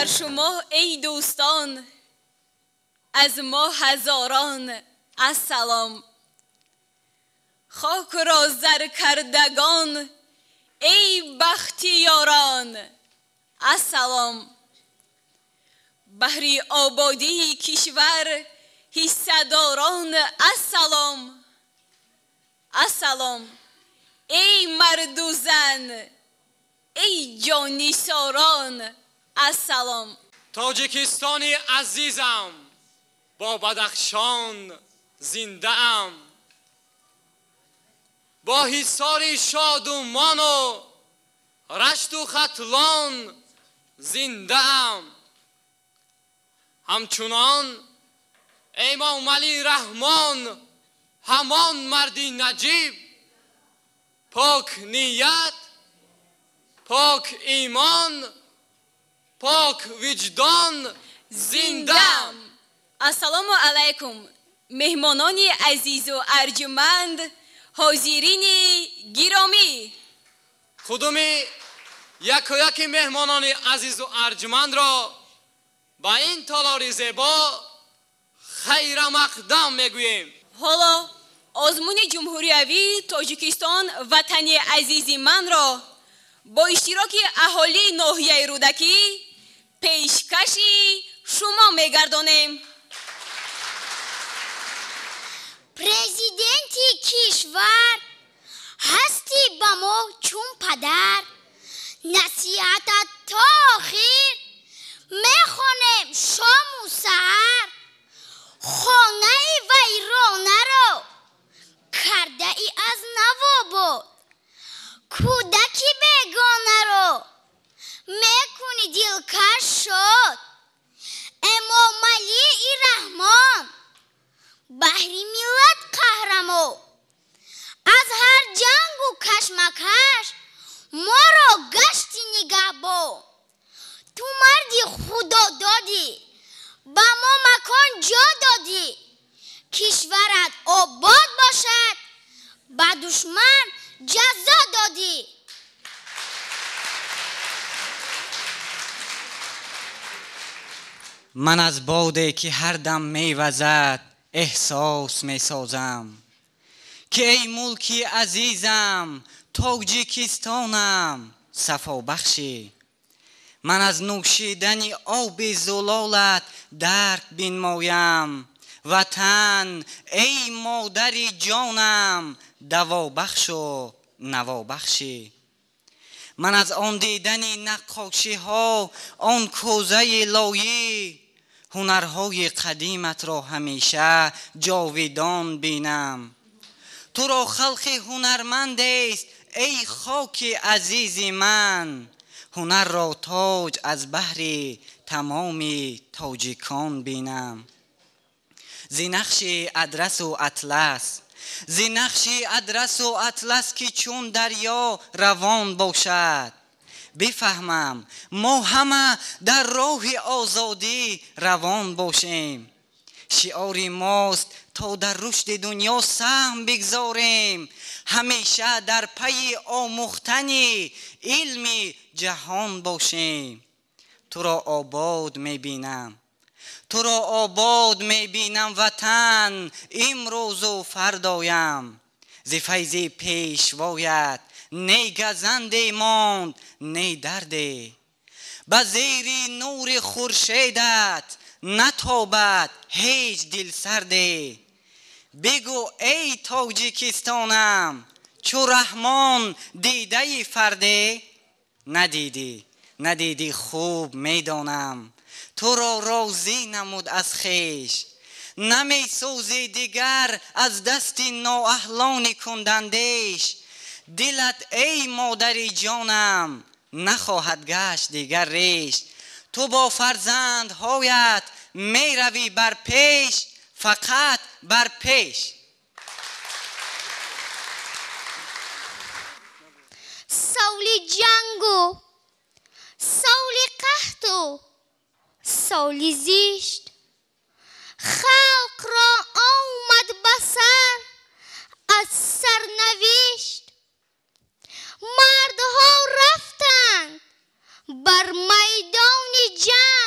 بر شما ای دوستان از ما هزاران السلام. خاک را زر کردگان ای بختیاران السلام. بهر آبادی کشور حصه‌داران السلام السلام. ای مرد و زن ای جانیساران السلام. تاجیکستان عزیزم با بدخشان زنده ام، با حصار شادمان و رشت و ختلان زنده ام. همچنان امام علی رحمان همان مردی نجیب، پاک نیت، پاک ایمان، پاک وجدان زندم. السلام علیکم مهمانان عزیز و ارجمند، حاضرین گرامی. خودمی یک مهمانان عزیز و ارجمند را با این تالار زیبا خیر مقدم میگوییم. حالا ازمونی ҷумҳуриявии тоҷикистон ватани азизи манро با اشتراک اهالی ناحیه رودکی پیشکشی شما میگردانیم. پرزیدنتی کشور هستی با ما چون پدر، نصیحتت تا آخر میخوانیم شام و سحر. خانه ویرانه را کرده ای از نواباد، کودکی بیگانه را میکنی دلکش شد. امام علی رحمان بهر ملت قهرمان، از هر جنگ و کشمکش ما را گشتی نگهبان. تو مردی خدا دادی با ما مکان جا دادی، کشورت آباد باشد با دشمن جزا دادی. من از باده که هر دم میوزد احساس میسازم که ای ملکی عزیزم تاجیکستانم صفا بخشی. من از نوشیدن آب زلالت درک بنمایم، وطن ای مادر جانم دوا بخش و نوا بخشی. من از آن دیدن نقاشی ها آن کوزه لایی، هنرهای قدیمت را همیشه جاویدان بینم. تو را خلق هنرمند است ای خاک عزیز من، هنر را تاج از بهر تمام تاجیکان بینم. زینقش ادرس و اطلس، زینقش ادرس و اطلس که چون دریا روان باشد، بفهمم ما همه در راه آزادی روان باشیم. شعار ماست تا در رشد دنیا سهم بگذاریم، همیشه در پی آموختن علم جهان باشیم. تو را آباد میبینم، تو را آباد میبینم وطن امروز و فردایم. ز فیض پیشوایت نی گزنده ماند نی درده، به زیر نور خورشیدت نتابد هیچ دل سرده. بگو ای تاجیکستانم چو رحمان دیده فرده، ندیدی خوب میدانم تو را راضی نمود از خویش. نمی سوزی دیگر از دست نااهلان کندندیش، دلت ای مادر جانم نخواهد گشت دیگر ریش. تو با فرزندهایت می روی بر پیش، فقط بر پیش. سالی جنگو، سالی قحطو، سالی زیشت، خلق را آمد بسر از سرنوشت. مردها رفتند بر میدان جنگ،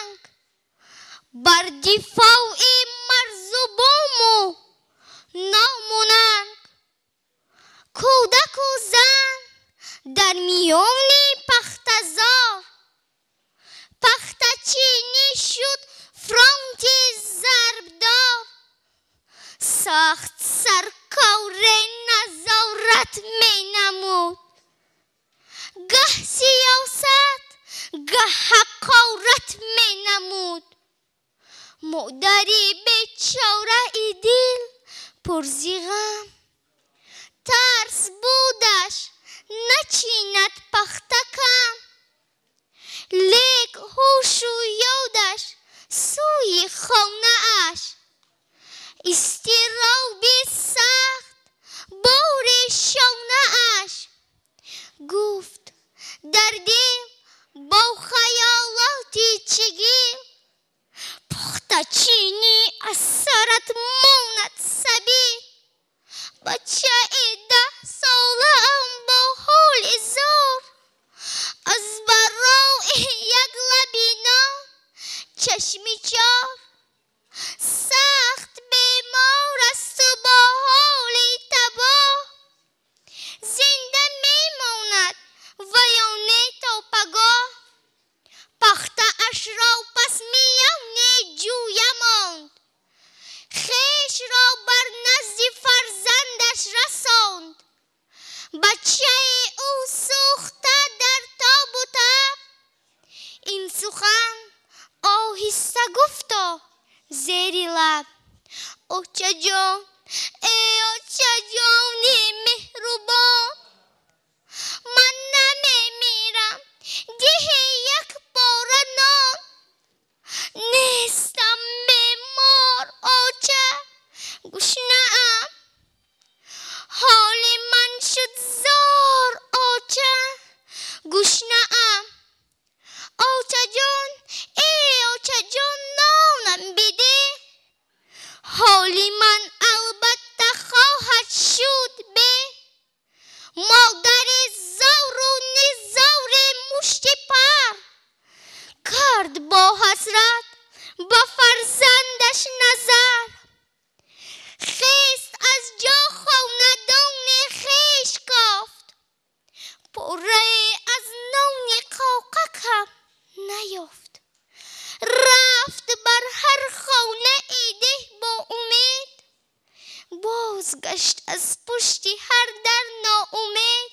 پایانی پختزار. پختچینی شد فرانت ضربدار. سخت سرکار نظارت می نمود. گه سیاست گه حقارت می نمود. مادری بیچاره ای دل پرزیغم. ترس بودش نچیند پختکم. لیک هوش و یادش سوی خانه اش. استرابی سخت بار شانه اش. گفت در دل با خیالاتی چگیر. پختچینی از سرت ماند سبیل. بچه 10 ساله ام با حال زار. از برای یک لبی نان چشمی چار. سخت بیمار است و با حالی تباه. زنده میماند ویانه تا پگاه. پخته اش را پس میان جویه ماند. خویش را بر نزد فرزندش رساند. بچه او سوخته در تاب و تب. این سخن آهسته گفتا زیر لب. اوچه جان ای اوچه جانی مهربان. من نمیمیرم ده یک باره نان. نیستم بیمار اوچه گشنه‌ام. حال من شد زار اوچه گشنه‌ام. اوچه جان ای اوچه جان نانم بده. حالی من البته خواهد شد به. مادر زار و نزار مشت پر. کرد با حسرت با فرزندش نظر. خیست از جا خاندان خویش کافت. پره از نان قوقک نیافت. رفت بر هر خانه ایده با امید. بازگشت از پشت هر در ناامید.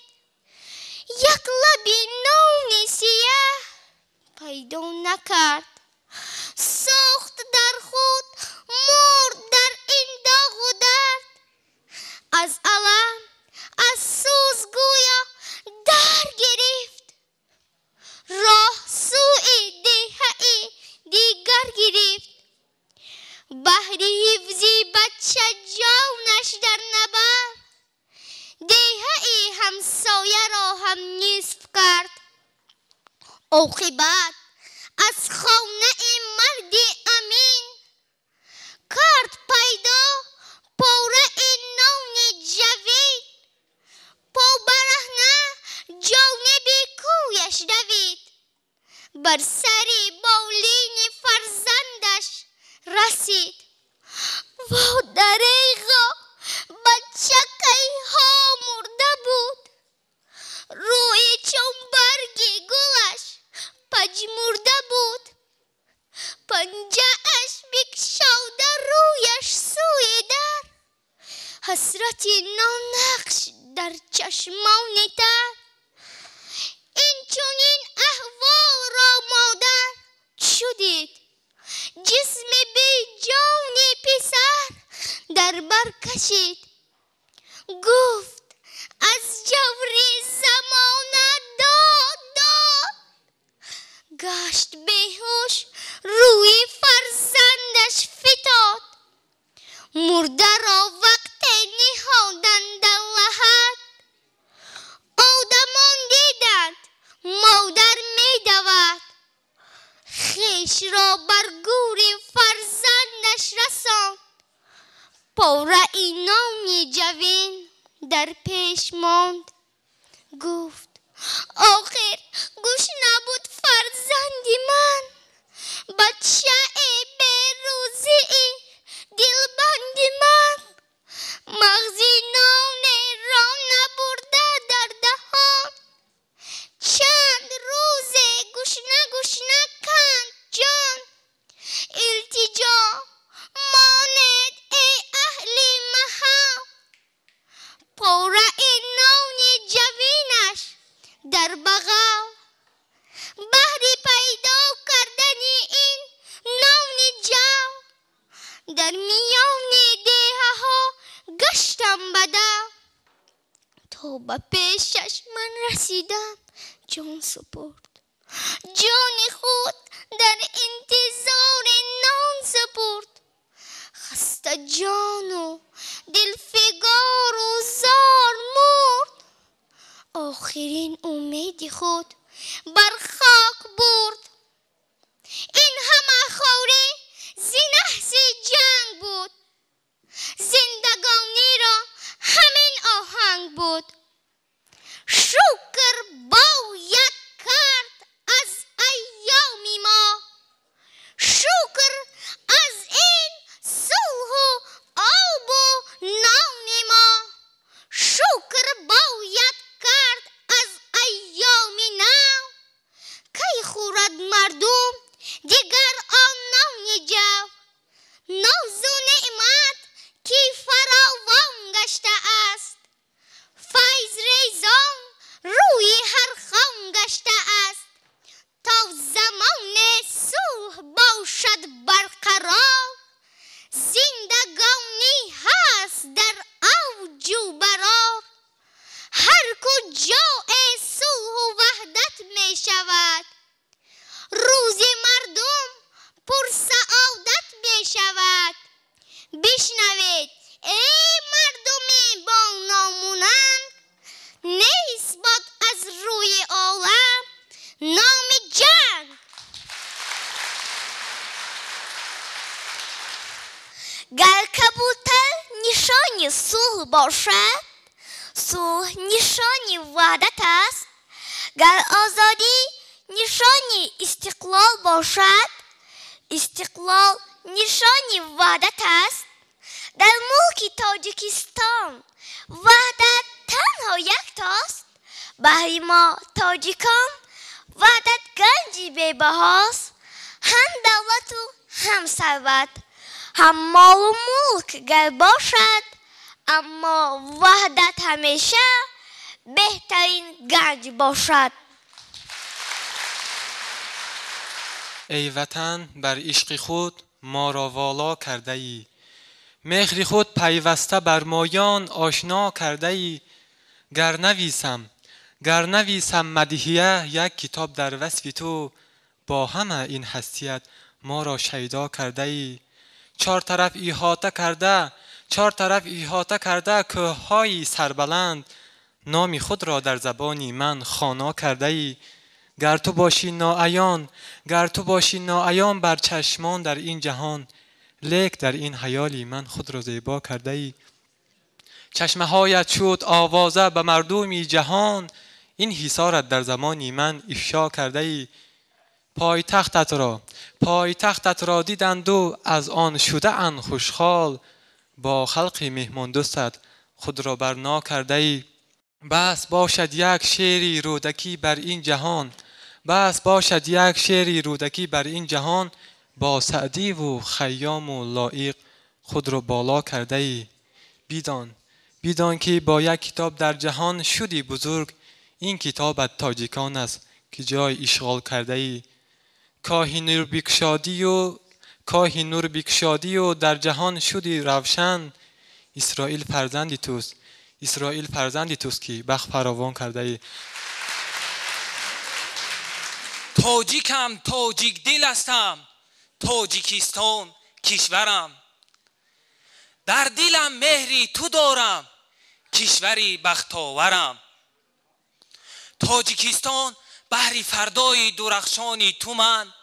یک لبی نان سیاه پیدا نکرد. سوخت در خود مرد در این داغ و درد. از الم از سوز گویا در گرفت. راه سوی دهه دیگر گرفت. بهر حفظ بچه جانش در نبرد. دهه همسایه را هم نصف کرد. عاقبت از خانه مرد امین. کرد پیدا پاره نان جوید. پا برهنه جانب کویش دوید. بر سر بالین فرزندش رسید. و دریغا بچه ها مرده بود. روی چون برگ گلش پژمرده بود. پنجه اش بکشاده رویش سوی در. حسرت نانقش در چشمان تر. این چنین احوال را مادر شدید. جسم بی جان پسر در بر کشید. گفت از جور زمانه داد. گشت بیهوش روی فرزندش فتاد. مرده را وقت نهادن در لحد. آدمان دیدند مادر می دود. خویش را بر گور فرزندش رساند. پاره نان جوین در پیش ماند. گفت آخر گوش نبود فرزند من. بچه به روزی دلبند من. مغزی نان را نبرده در دهان. تا به پیشش من رسیدم جان سپرد. جان خود در انتظار نان سپرد. خسته جان و دلفگار و زار مرد. آخرین امید خود بر خاک برد. این همه خواره زینحس جنگ بود. زندگانی را همین آهنگ بود. شکر باید کرد از ایام ما. شکر از این صلح و آب و نان ما. شکر باید کرد از ایام نو. کی خورد مردم دیگر آن نان جو. ناز و نعمت که فراوان گشته است. فیض ریزان روی هر خان گشته است. تا زمان صلح باشد برقرار. زندگانی هست در اوج و برار. هر کجا صلح و وحدت می شود. روز مردم پر سعادت می شود. بشنوید ای مردم با نامونند. نیست باد از روی عالم نام جنگ. گر کبوتر نشانی صلح باشد. صلح نشانی وحدت است. گر آزادی نشانی استقلال باشد. استقلال نشانی وحدت است. در ملک تاجیکستان وحدت تنها یکتاست. برای ما تاجیکان وحدت گنجی بی‌بهاست. هم دولت و هم ثروت، هم مال و ملک گر باشد، اما وحدت همیشه بهترین گنج باشد. ای وطن بر عشق خود ما را والا کرده ای. مهر خود پیوسته بر مایان آشنا کرده ای. گر نویسم مدحیه یک کتاب در وصف تو. با همه این حسیت ما را شیدا کرده ای. چهار طرف احاطه کرده کوه‌های سربلند. نام خود را در زبانی من خوانا کرده ای. گر تو باشی ناعیان بر چشمان در این جهان. لیک در این حیالی من خود را زیبا کرده ای. چشمه هایت شد آوازه به مردمی جهان. این حصارت در زمانی من افشا کرده ای. پایتختت را دیدند و از آن شده اند خوشحال. با خلق مهمان دوستت خود را برنا کرده ای. بس باشد یک شعری رودکی بر این جهان. با سعدی و خیام و لایق خود را بالا کرده ای. بیدان که با یک کتاب در جهان شدی بزرگ. این کتابت تاجیکان است که جای اشغال کرده ای. کاهی نور بکشادی و در جهان شدی روشن. اسرائیل فرزندی توست که بخت فراوان کرده ای. تاجیکم، تاجیک دل هستم، تاجیکستان کشورم. در دلم مهری تو دارم، کشوری بختاورم. تاجیکستان بهر فردای درخشانی تو من.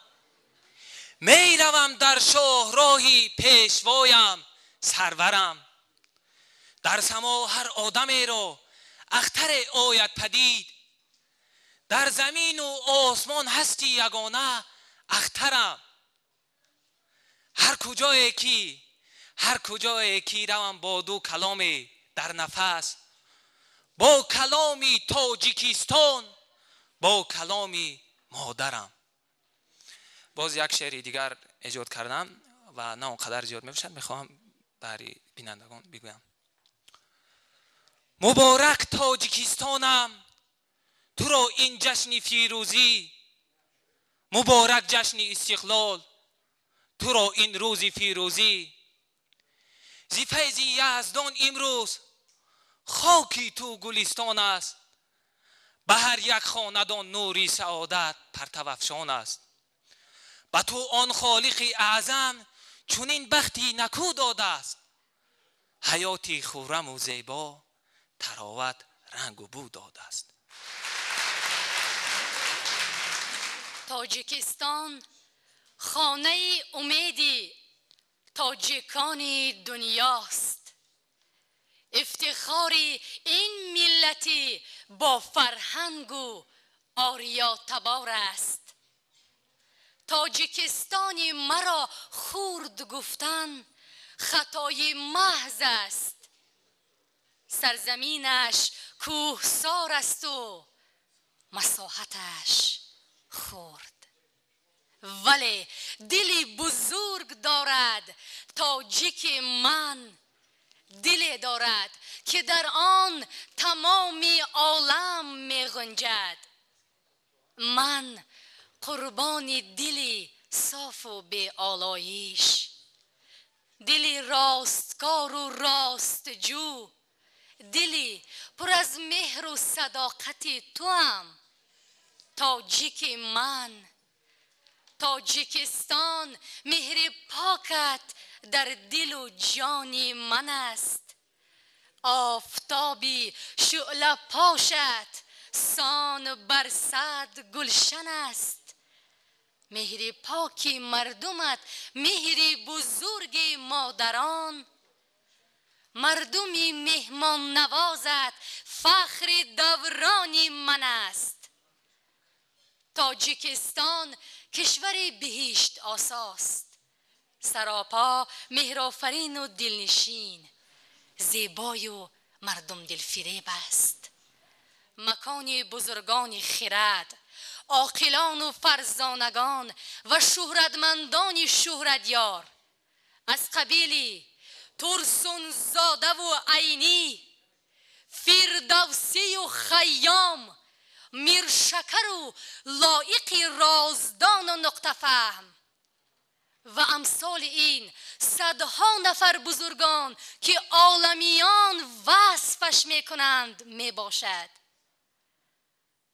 می روم در شاهراهی پیشوایم سرورم. در سما هر آدمی را اختر آید پدید. در زمین و آسمان هستی یگانه اخترم. هر کجایی که روم با دو کلامی در نفس. با کلامی تاجیکستان، با کلامی مادرم. باز یک شعری دیگر ایجاد کردم و نه اونقدر زیاد میباشد. میخواهم برای بینندگان بگویم. مبارک تاجیکستانم، تو را این جشن فیروزی. مبارک جشن استقلال، تو را این روز فیروزی. زی فیض یزدان امروز خاکی تو گلستان است، به هر یک خاندان نوری سعادت پرتو افشان است. به تو آن خالق اعظم چنین بختی نکو داده است، حیاتی خرم و زیبا تراوت رنگ و بو داده است. تاجیکستان خانه امیدی تاجیکان دنیاست. افتخار این ملتی با فرهنگ و آریا تبار است. تاجیکستان مرا خورد گفتن خطای محض است. سرزمینش کوهسار است و مساحتش خرد، ولی دلی بزرگ دارد تاجیک من. دلی دارد که در آن تمام عالم می غنجد. من قربان دلی صاف و بی آلایش، دلی راستکار و راستجو، دلی پر از مهر و صداقت توام. تاجیک من، تاجیکستان مهر پاکت در دل و جان من است. آفتابی شعله پاشت سان بر صد گلشن است. مهر پاکی مردمت مهر بزرگ مادران. مردمی مهمان نوازت فخر دوران من است. تاجیکستان کشور بهشت آساست، سراپا مهرآفرین و دلنشین، زیبای و مردم دلفریب است. مکان بزرگان خرد، عاقلان و فرزانگان و شهرتمندان شهرتیار از قبیل ترسون زاده و عینی، فردوسی و خیام، میرشکر و لایق رازدان و نقطه فهم و امثال این صدها نفر بزرگان که عالمیان وصفش میکنند می باشد.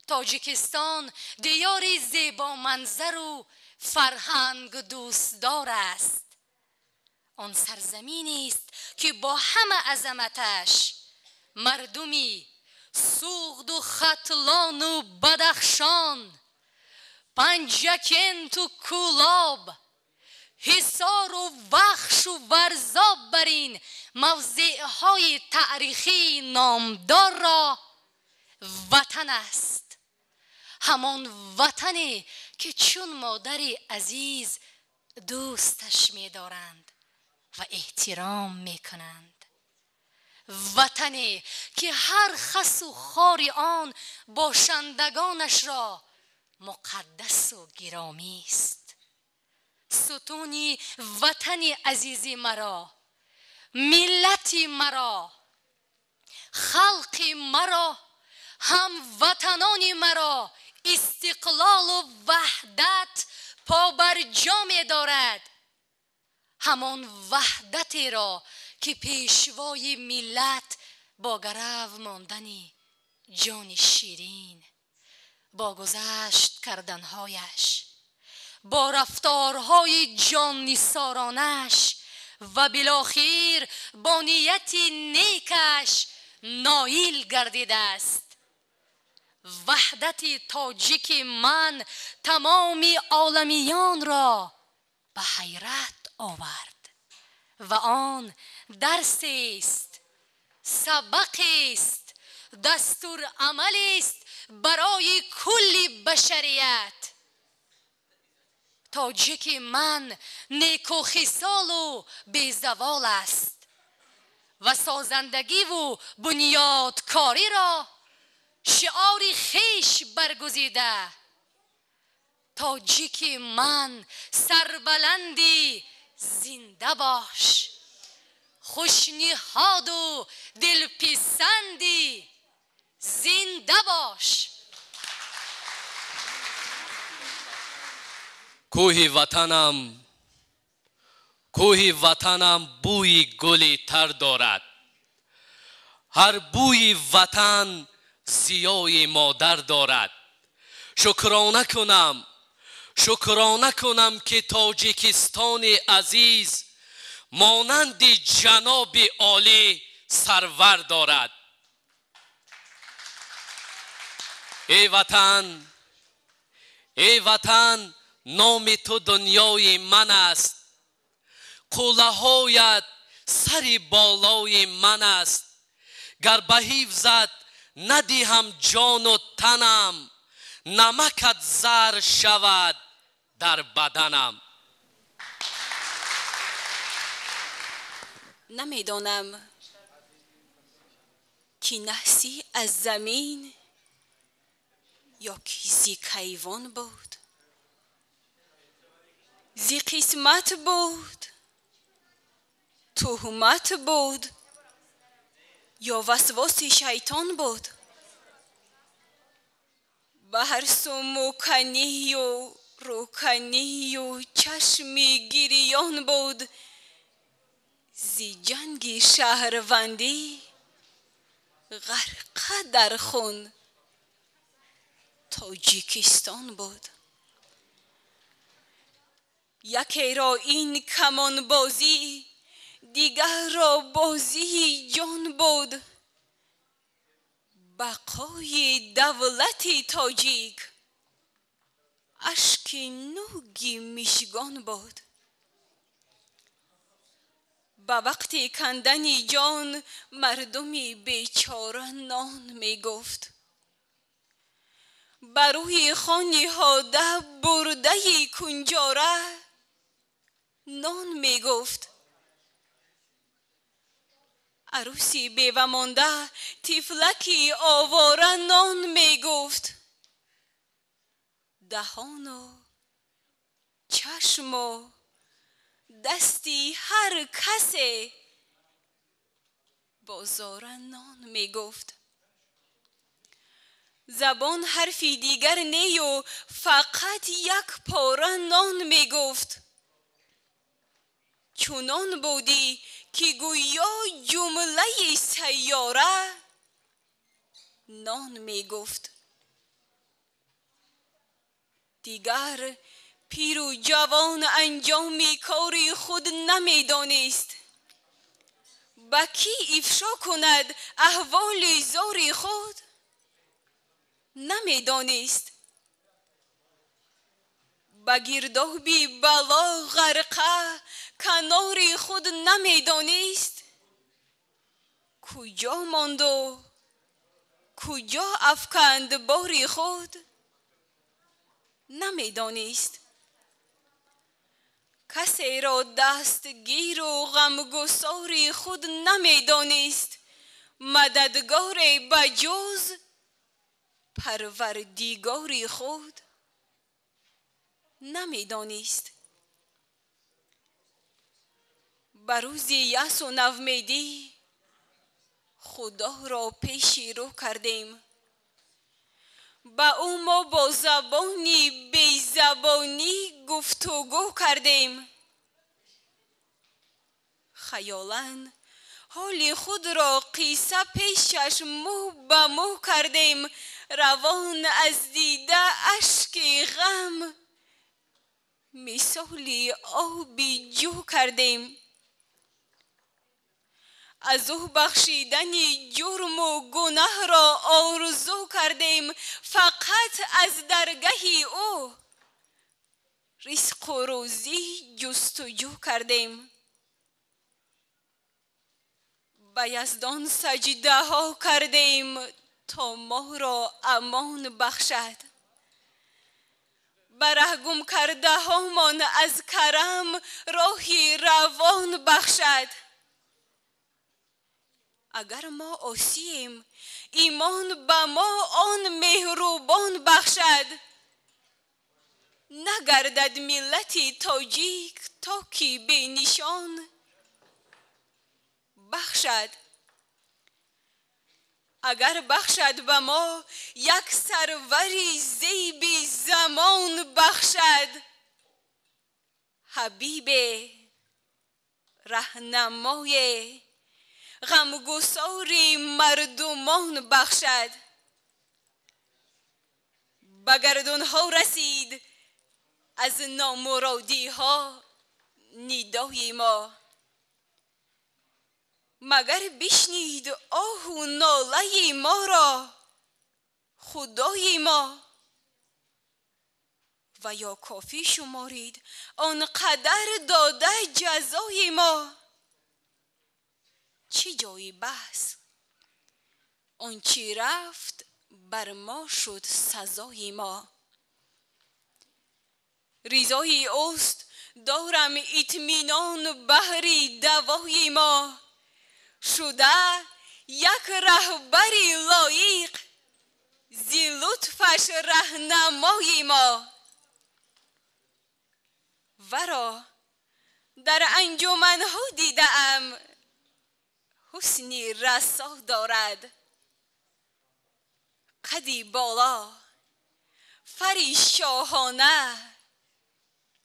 تاجیکستان دیاری زیبا منظر و فرهنگ دوستدار است. آن سرزمینی است که با همه عظمتش مردمی سوخت و ختلان و بدخشان، پنجکن تو کولاب، حصار و وخش و ورزاب برین موضعهای تاریخی نامدار را وطن است. همان وطنی که چون مادر عزیز دوستش می دارند و احترام می کنند. وطنی که هر خس و خار آن باشندگانش را مقدس و گرامی است. ستونی وطن عزیزی مرا، ملت مرا، خلق مرا، هم وطنان مرا استقلال و وحدت پا بر جا می دارد. همان وحدتی را که پیشوای ملت با گرو ماندنی جان شیرین، با گذشت کردنهایش، با رفتارهای جان نثارانش و بالاخیر با نیت نیکش نایل گردیده است. وحدت تاجیک من تمام عالمیان را به حیرت آورد و آن درس است، سبق است، دستور عمل است برای کل بشریت. تاجیک من نیک و خصال و بی‌زوال است و سازندگی و بنیادکاری را شعار خویش برگزیده. تاجیک من سربلندی زنده باش، خوشنهاد و دلپسندی زنده باش. کوه وطنم بوی گلی تر دارد، هر بوی وطن زیای مادر دارد. شکرانه کنم که تاجیکستان عزیز مانند جناب عالی سرور دارد. ای وطن نام تو دنیای من است، قله‌هایت سر بالای من است. گر به حفظت ندهم جان و تنم، نمکت زر شود در بدنم. نمیدانم که نحسی از زمین یا که زی کیوان بود، زی قسمت بود، تهمت بود یا وسواس شیطان بود. به هر سو موکنی و روکنی و چشمی گریان بود، زی جنگ شهروندی غرقه در خون تاجیکستان بود. یکی را این کمان بازی، دیگر را بازی جان بود. بقای دولت تاجیک اشک نوگی مشگان بود. با وقت کندن جان مردمی بیچاره نان می گفت. بروی خانی هاده برده کنجاره نان می گفت. عروسی بیوه مانده طفلکی آواره نان می گفت. دهان و چشم و دستی هر کسی بازار نان می گفت. زبان حرفی دیگر نی و فقط یک پاره نان می گفت. چونان بودی که گویا جمله سیاره نان می گفت. دیگر پیر و جوان انجام کاری خود نمی دانست. با کی افشا کند احوال زار خود نمی دانست. با گردابی بلا غرقه کنار خود نمی دانست. کجا ماند و کجا افکند بار خود نمی دانست. کسی را دستگیر و غمگسار خود نمی دانست. مددگار بجز پروردگار خود نمی دانست. به روز یأس و نومیدی خدا را پیش رو کردیم. با او ما با زبانی بی زبانی گفتگو کردیم. خیالاً حال خود را قصه پیشش مو به مو کردیم. روان از دیده اشک غم مثال آبی جو کردیم. از او بخشیدن جرم و گناه را آرزو کردیم. فقط از درگاه او رزق و روزی جستجو کردیم. به یزدان سجده ها کردیم تا ما را امان بخشد. به ره گم کرده هامان از کرم راهی روان بخشد. اگر ما عاصییم ایمان به ما آن مهربان بخشد. نگردد ملت تاجیک تا که بی نشان بخشد. اگر بخشد به ما یک سروری زیب زمان بخشد. حبیب رهنمای غمگساری مردمان بخشد. به گردون ها رسید از نامرادی ها ندای ما. مگر بشنید آه و ناله ما را خدای ما؟ و یا کافی شمارید آنقدر داده جزای ما؟ چه جای بحث؟ آنچه رفت بر ما شد سزای ما. ریزای اوست دارم اطمینان بهر دوای ما. شده یک رهبری لایق زی لطفش رهنمای ما. ورا در انجمنها دیدم حسنی رسا دارد. قدی بالا فری شاهانه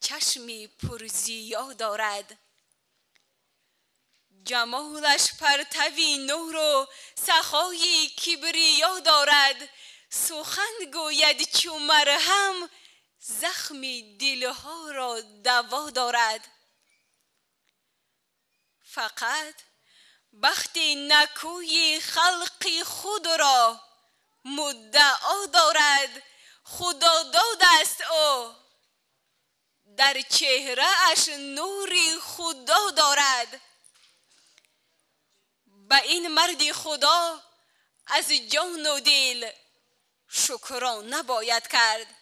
چشمی پرزیا دارد. جمالش پرتوی نور و سخای کبریا دارد. سخن گوید چو مرهم زخم دلها را دوا دارد. فقط بخت نکوی خلق خود را مدعا دارد. خدا داد است او در چهره اش نوری خدا دارد. به این مرد خدا از جان و دل شکرانه باید کرد.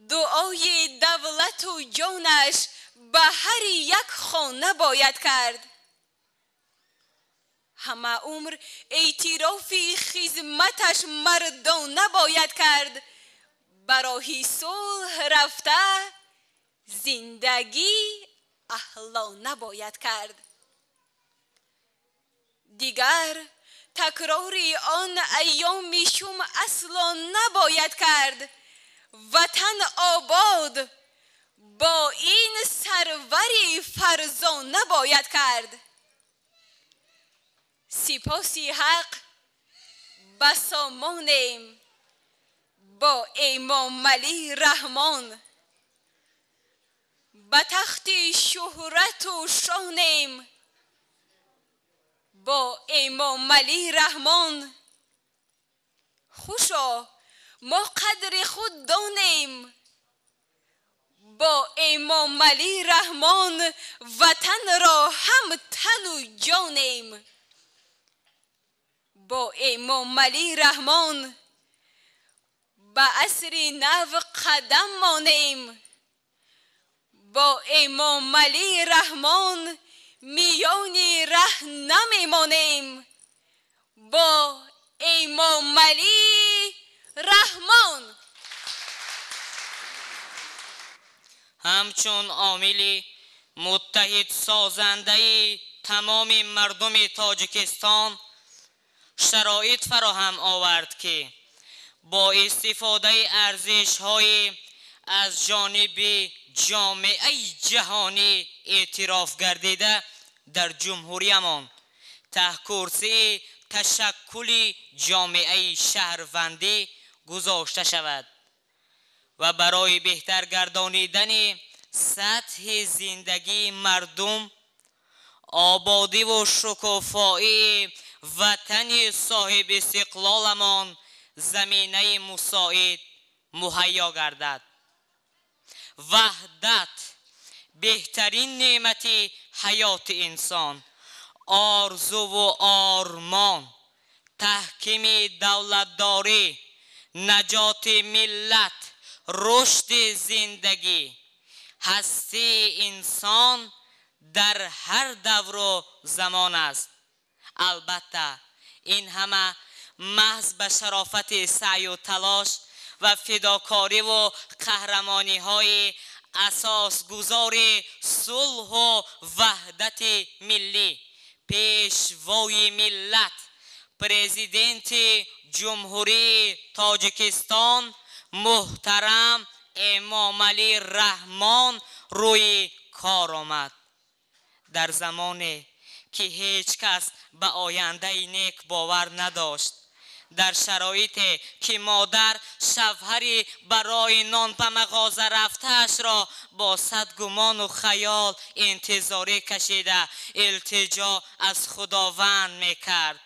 دعای دولت و جانش به هر یک خانه باید کرد. همه عمر اعتراف خدمتش مردانه باید کرد. برای صلح رفته زندگی اهلانه باید کرد. دیگر تکرار آن ایام شوم اصلا نباید کرد. وطن آباد با این سروری فرزانه باید کرد. سپاسی حق به سامانیم با امام علی رحمان. به تخت شهرت و شانیم با امام علی رحمان. خوشا ما قدر خود دانیم با امام علی رحمان. وطن را هم تن و جانیم با امام علی رحمان. به عصر نو قدم مانیم با امام علی رحمان. میان ره نمیمانیم با امام علی رحمان. همچون عاملی متحد سازنده تمام مردم تاجیکستان شرایط فراهم آورد که با استفاده ارزش‌های از جانب جامعه جهانی اعتراف گردیده در جمهوریمان تحکرسی تشکل جامعه شهروندی گذاشته شود و برای بهتر گردانیدن سطح زندگی مردم آبادی و شکوفایی وطن صاحب استقلالمان زمینه مساعد مهیا گردد. وحدت بهترین نعمت حیات انسان. آرزو و آرمان، تحکیم دولتداری، نجات ملت، رشد زندگی، هستی انسان در هر دور و زمان است. البته این همه محض به شرافت سعی و تلاش و فداکاری و قهرمانی های اساس گذار صلح و وحدت ملی پیشوای ملت پرزیدنت جمهوری تاجیکستان محترم امام علی رحمان روی کار آمد. در زمان که هیچ کس به آینده نیک باور نداشت. در شرایطی که مادر شوهری برای نان به مغازه رفته‌اش را با صد گمان و خیال انتظاری کشیده التجا از خداوند میکرد.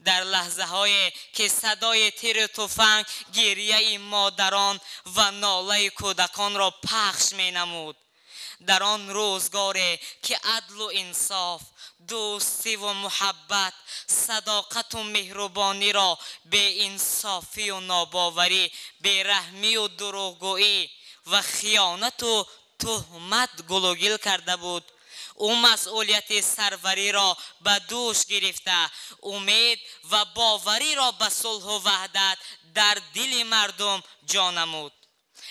در لحظه هایی که صدای تیر تفنگ گریه مادران و ناله کودکان را پخش می نمود، در آن روزگاری که عدل و انصاف، دوستی و محبت، صداقت و مهربانی را به انصافی و ناباوری، بیرحمی و دروغگویی و خیانت و تهمت گلوگل کرده بود، او مسئولیت سروری را به دوش گرفته امید و باوری را به صلح و وحدت در دل مردم جا نمود.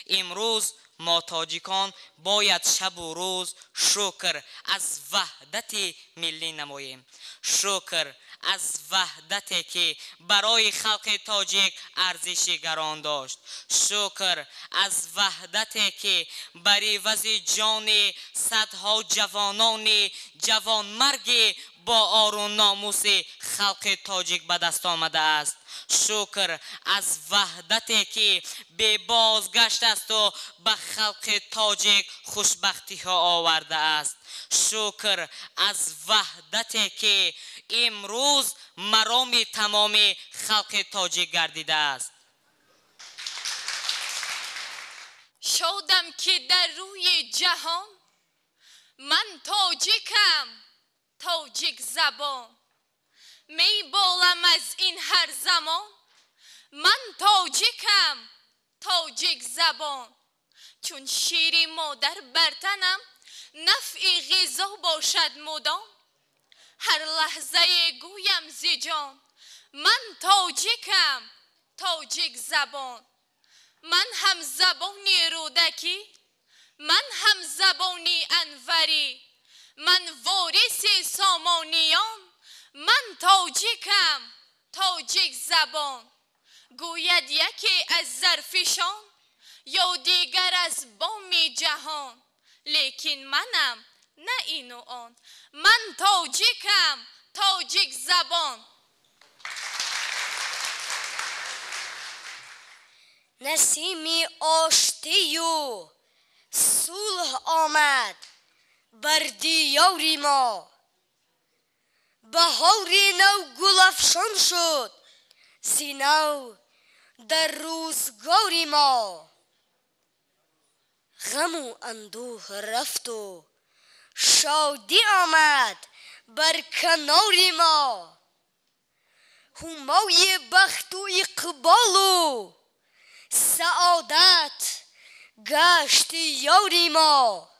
امروز ما تاجیکان باید شب و روز شکر از وحدت ملی نماییم. شکر از وحدتی که برای خلق تاجیک ارزش گران داشت. شکر از وحدتی که بر عوض جان صدها جوانان جوانمرگ با آر و ناموس خلق تاجیک به دست آمده است. شکر از وحدتی که به بازگشت است و به خلق تاجیک خوشبختی ها آورده است. شکر از وحدتی که امروز مرام تمام خلق تاجیک گردیده است. شادم که در روی جهان من تاجیکم، تاجیک زبان می بالم از این هر زمان. من تاجیکم، تاجیک زبان، چون شیر مادر برتنم نفع غذا باشد مدام. هر لحظه گویم ز جان من تاجیکم، تاجیک زبان. من هم زبانی رودکی، من هم زبانی انوری، من وارث سامانیان، من تاجیکم، تاجیک زبان. گوید یکی از ظرفشان یا دیگر از بام جهان، لیکن منم نه این و آن. من تاجیکم، تاجیک زبان. نسیمی آشتی و صلح آمد بر دیاری ما. بهار نو گل افشان شد ز نو در روزگاری ما. غم و اندوه رفت و شادی آمد بر کناری ما. همای بخت و اقبال و سعادت گشت یاری ما.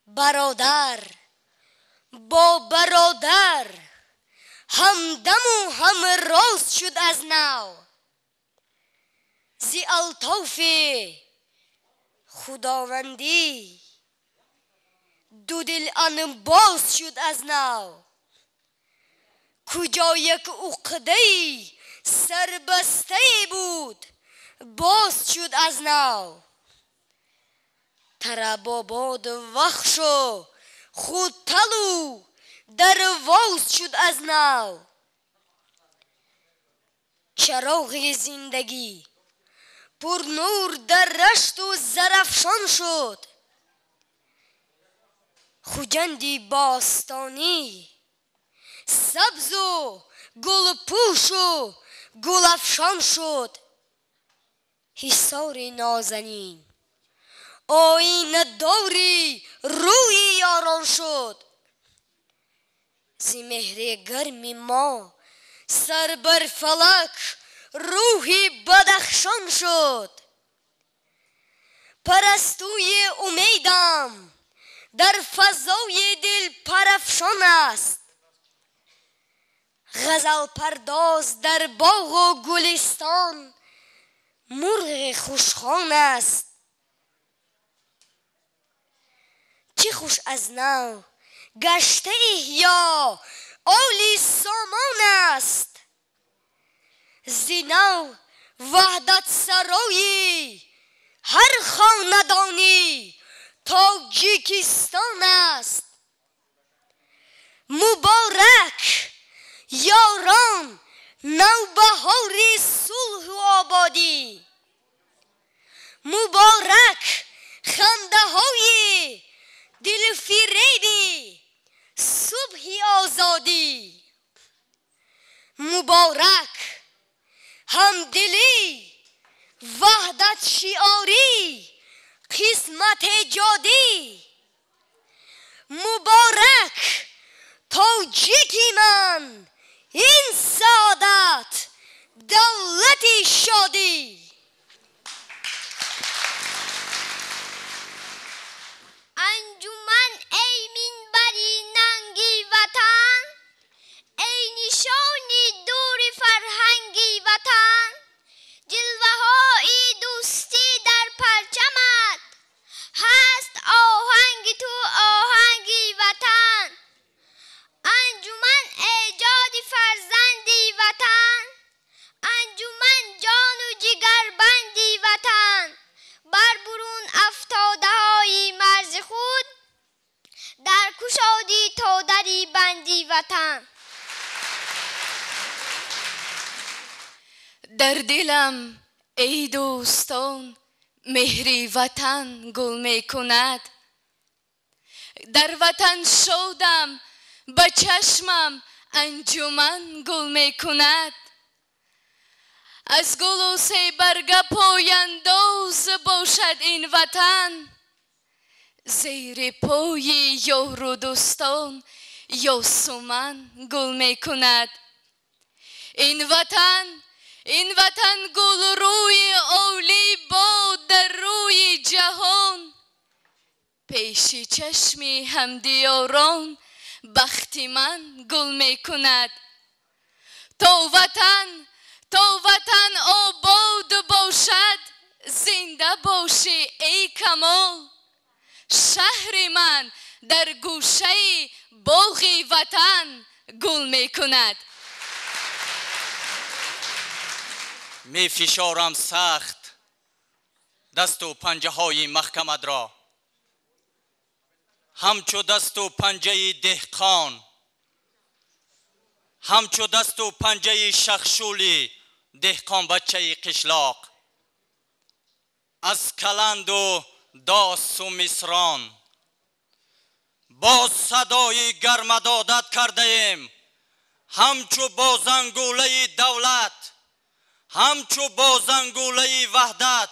برادر با برادر همدم و هم راست شد از نو. ز الطاف خداوندی دو دل انباز شد از نو. کجا یک عقده سربسته بود باز شد از نو. طرب آباد وخش و خود تلو درواز شد از نو. چراغ زندگی پر نور در رشت و زرافشان شد. خوجندی باستانی سبز و گل پوش و گل افشان شد. حصار نازنین آینه داری روی یاران شد. ز مهر گرم ما سر بر فلک روحی بدخشان شد. پرستوی امیدم در فضای دل پرافشان است. غزل پرداز در باغ و گلستان مرغ خوشخوان است. چه خوش از نو گشته احیا عالی سامان است. ز نو وحدت سرایی هر خاندانی تاجیکستان است. مبارک، همدلی، وحدت شعاری، قسمت جادی. مبارک تاجیکی من، این سعادت دولتی شادی. انجمن ای منبری ننگی وطن، ای نشانی دور فرهنگی وطن، جلوه های دوستی در پرچمت، هست آهنگ تو آهنگی وطن. انجمن ایجاد فرزندی وطن، انجمن جان و جگر بندی وطن، بر برون افتاده های مرز خود، در کشادی تا دری بندی وطن. در دلم ای دوستان مهری وطن گل می کند، در وطن شادم به چشمم انجمن گل می کند. از گل و سه برگ پاینداز باشد این وطن، زیر پای یار و دوستان یاسمن گل می کند. این وطن گل روی عالی باد در روی جهان، پیش چشم همدیاران بختی من گل می کند. تا وطن آباد باشد، زنده باشی ای کمال، شهر من در گوشه باغ وطن گل می کند. می فشارم سخت دست و پنجه های محکمت را، همچو دست و پنجه دهقان، همچو دست و پنجه شخشولی دهقان بچه قشلاق. از کلند و داس و مصران با صدای گرمدادت کرده ایم، همچو بازنگوله دولت، همچو بازنگوله وحدت،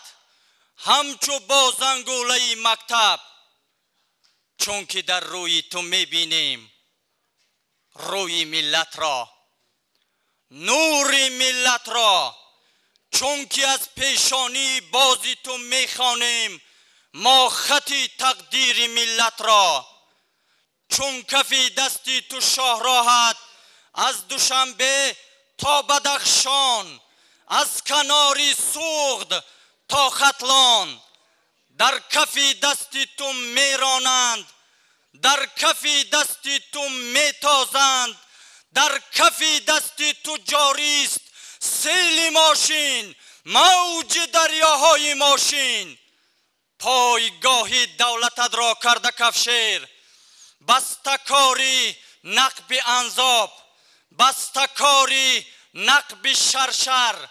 همچو بازنگوله مکتب. چون که در روی تو میبینیم روی ملت را، نور ملت را، چون که از پیشانی بازی تو میخوانیم ما خطی تقدیر ملت را. چون کفی دستی تو شاهراهت از دوشنبه تا بدخشان، از کناری سوغد تا ختلان، در کفی دستی تو میرانند، در کفی دستی تو میتازند، در کفی دستی تو جاریست سیل ماشین، موج دریاهای ماشین. پایگاهی دولتت را کرده کفشیر، بستکاری نقب انزاب، بستکاری نقب شرشر،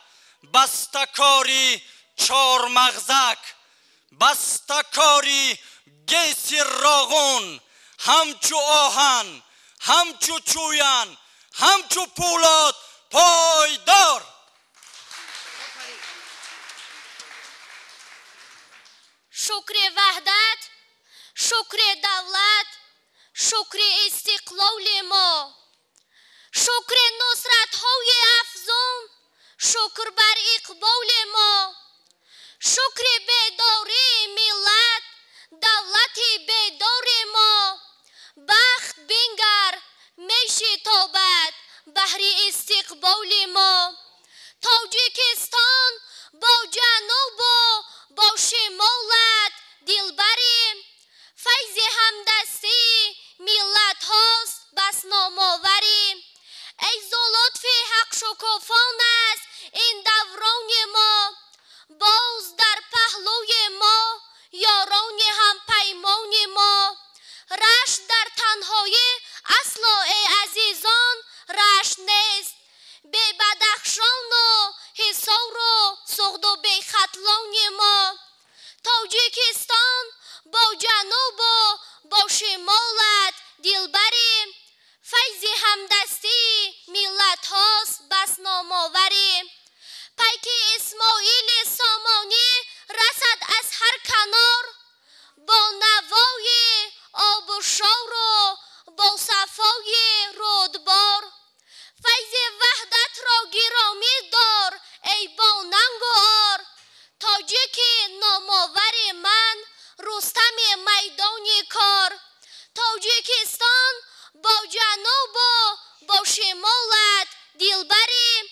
بستکاری چار مغزک، بستکاری گیس راغون، همچو آهن، همچو چوین، همچو پولاد پایدار. شکر وحدت، شکر دولت، شکر استقلال ما، شکر نصرت های افزون، شکر بر اقبال ما، شکر بیداری ملت، دولت بیدار ما. بخت بنگر میشه تابد بهر استقبال ما. تاجیکستان با جنوب و با شمالت دلبریم، فیض همدستی ملت هاست بس نامآوریم. ای لطف حق شکوفان است این دوران ما، باز در پهلوی ما یاران هم پیمان ما. رشت در تنهایی اصلا ای عزیزان رشت نیست، به بدخشان و حصار و سغد و به ختلان ما. تاجیکستان با جنوب و با شمالت دلبریم، فیض همدستی ملت هاست بس نامآوری. پیک اسماعیل سامانی رسد از هر کنار، با نوای آب و شور و با صفای رودبار. فیض وحدت را گرامی دار ای با ننگ و عار. تاجیک نامآور من رستم میدان کار. تاجیکستان با جنوب و با شمالت دلبری.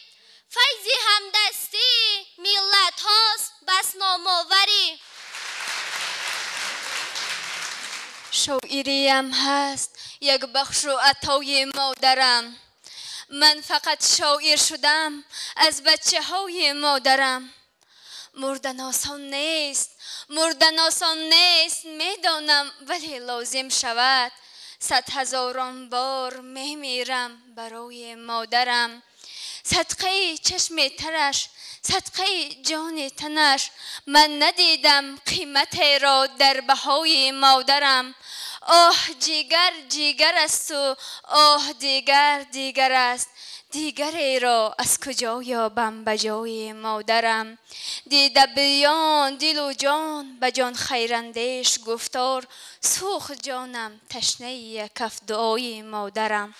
فیض همدستی ملت هاست بس نامآوری. شاعریم هست یک بخش و عطای مادرم. من فقط شاعر شدم از بچه های مادرم. مردن آسان نیست میدانم، ولی لازم شود 100,000 بار میمیرم برای مادرم. صدقه چشم ترش، صدقه جان تنش، من ندیدم قیمت را در بهای مادرم. آه جیگر است و آه دیگر است، دیگری را از کجا یابم به جای مادرم. دیده بیان دل و جان به جان خیراندیش گفتار، سوخت جانم تشنه کف دعای مادرم.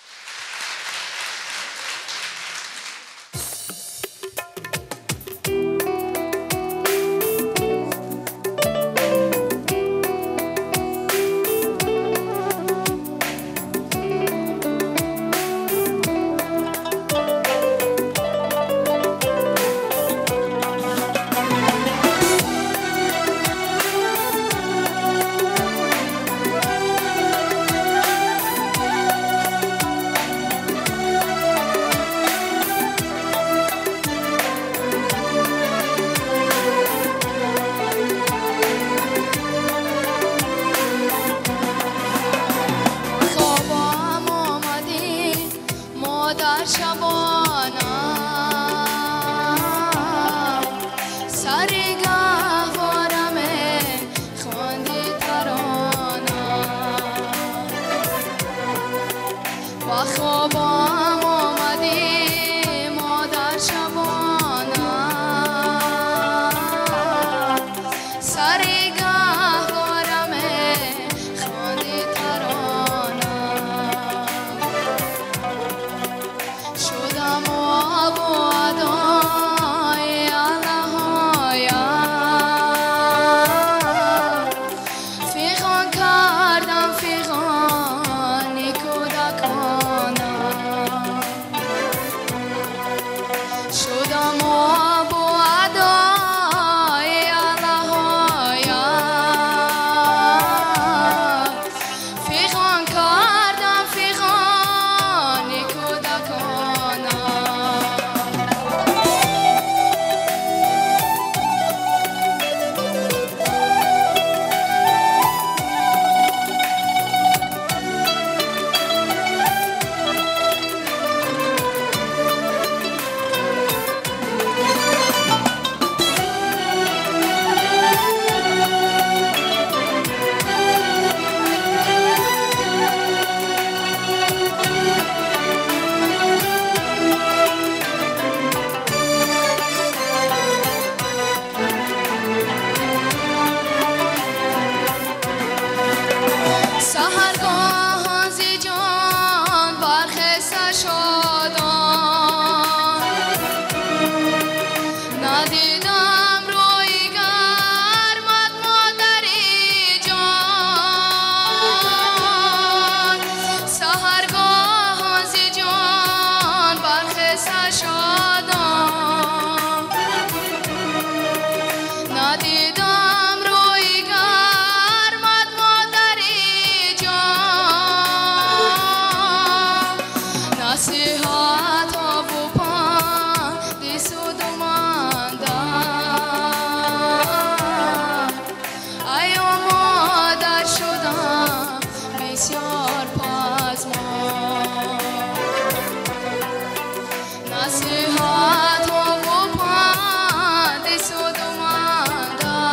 نصیحت و پند سود و مندم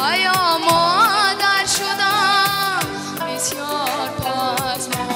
ایا مادر شدم بسیار پزمان.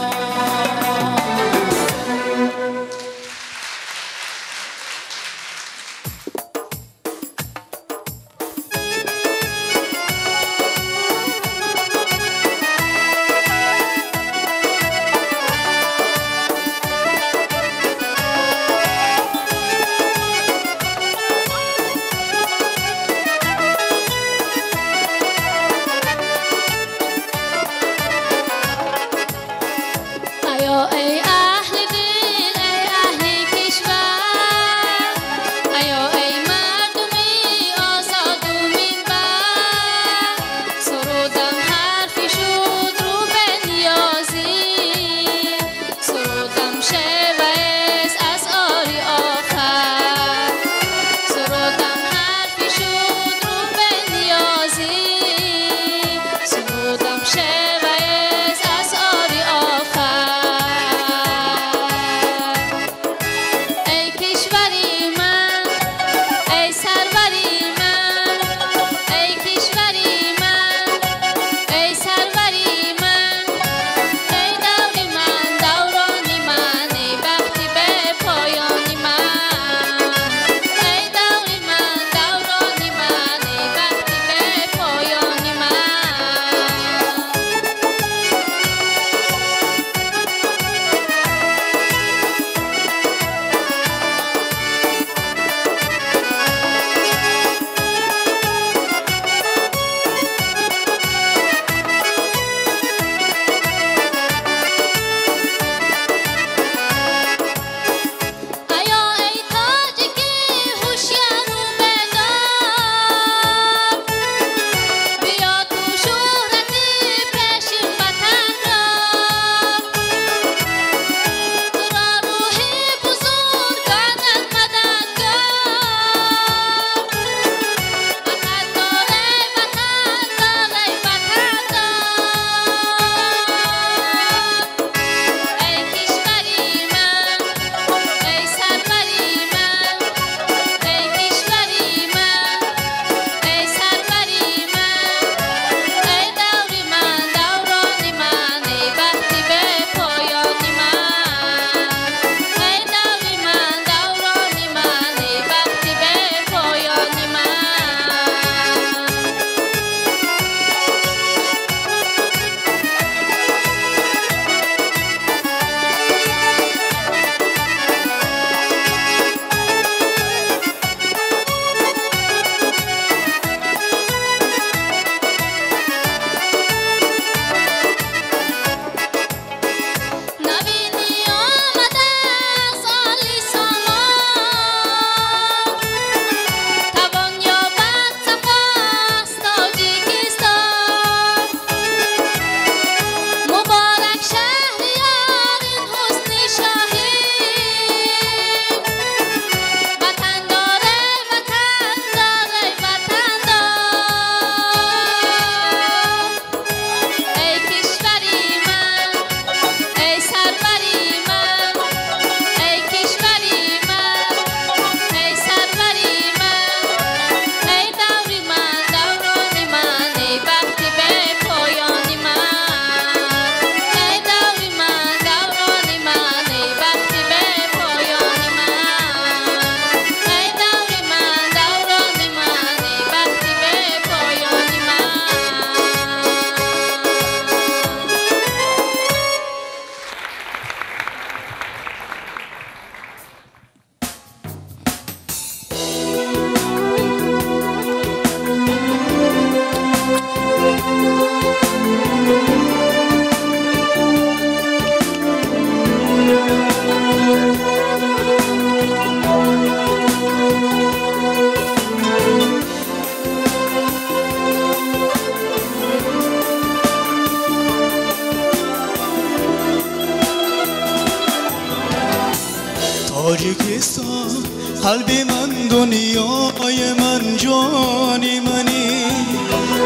تاجیکستان قلبی من دنیای من جانی منی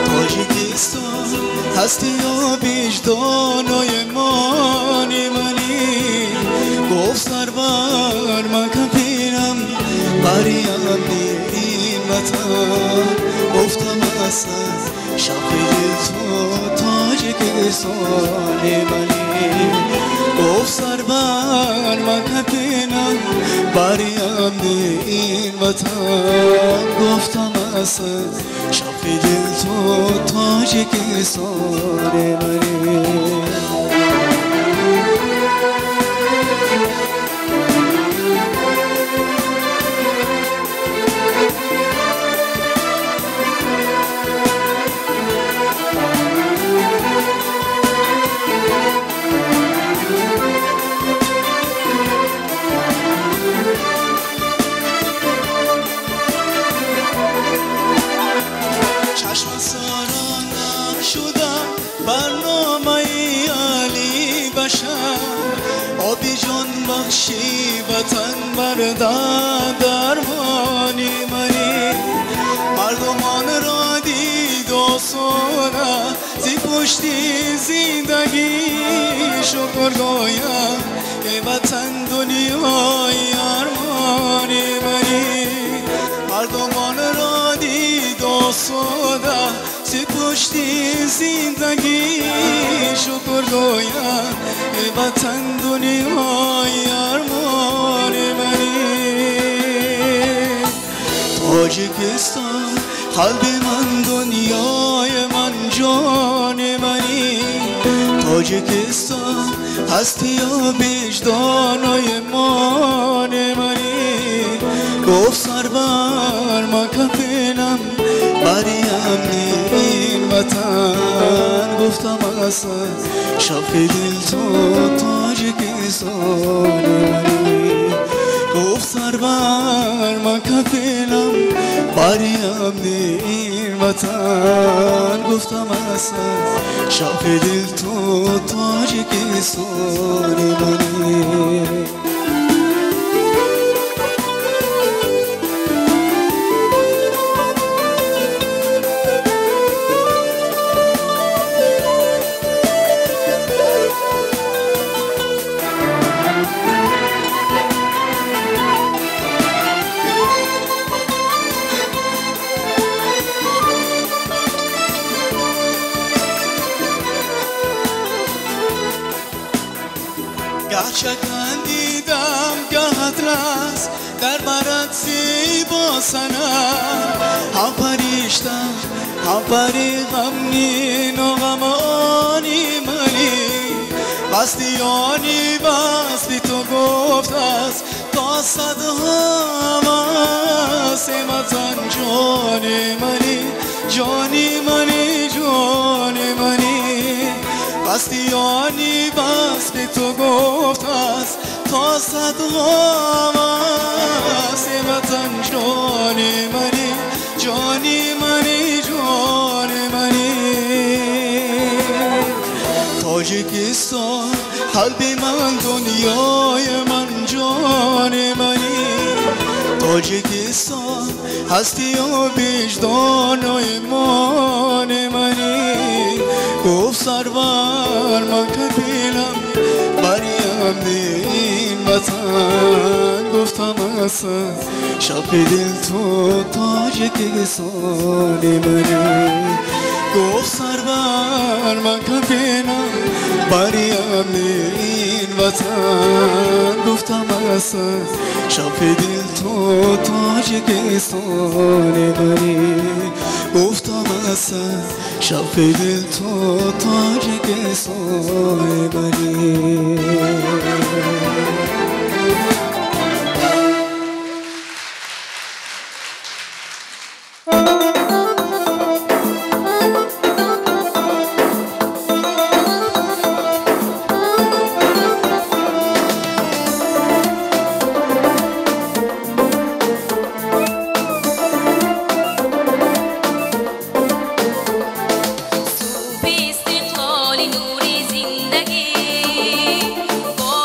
تاجیکستان هستی یا وجدانای مانی منی گفت سربر من کپیرم بریم این وطن گفتم اصلا شقیق تو تاجیکستان منی گفت سر بر من کپینم بریم این وطن گفتم اصلا شقیق تو تاجیکستان منی آبی جان بخشی وطن بردن درمانی منی مردمان را دید آسانه زی پشتی زندگی شکر گویم ای وطن دنیای ارمانی منی مردمان را دید آسانه زی پشتی زندگی شکر گویم ای وطن دنیای ارمان منی تاجیکستان قلب من دنیای من جان منی تاجیکستان هستی و وجدانای مان منی گفت سر بر من کپینم بریم این وطن گفتم اصلا شقیق تو تاجیکستان منی گفت سر بر من کپینم بریم این وطن گفتم اصلا شقیق تو تاجیکستان منی گهچکن دیدم گهت رست در برد زیبا سنم هم پریشتم هم پری غمنین و غمانی منی بستیانی بستی تو گفت است تا صد همه سمتن جانی منی جانی منی جانی منی بستیانی بستی تو گفت است تا صد وطن جانی منی جانی منی جانی منی تاجیکستان قلب من دنیای من جان منی تاجیکستان هستی و وجدان ایمان منی گفت سر بر من کپیلم بریم این وطن گفتم اصلا شقیق تو تاجیکستان منی گفت سر بر من کپیلم بریم این وطن گفتم اصلا شقیق تو تاجیکستان منی گفتم اصلا شقیق تو تاجیکستان منی با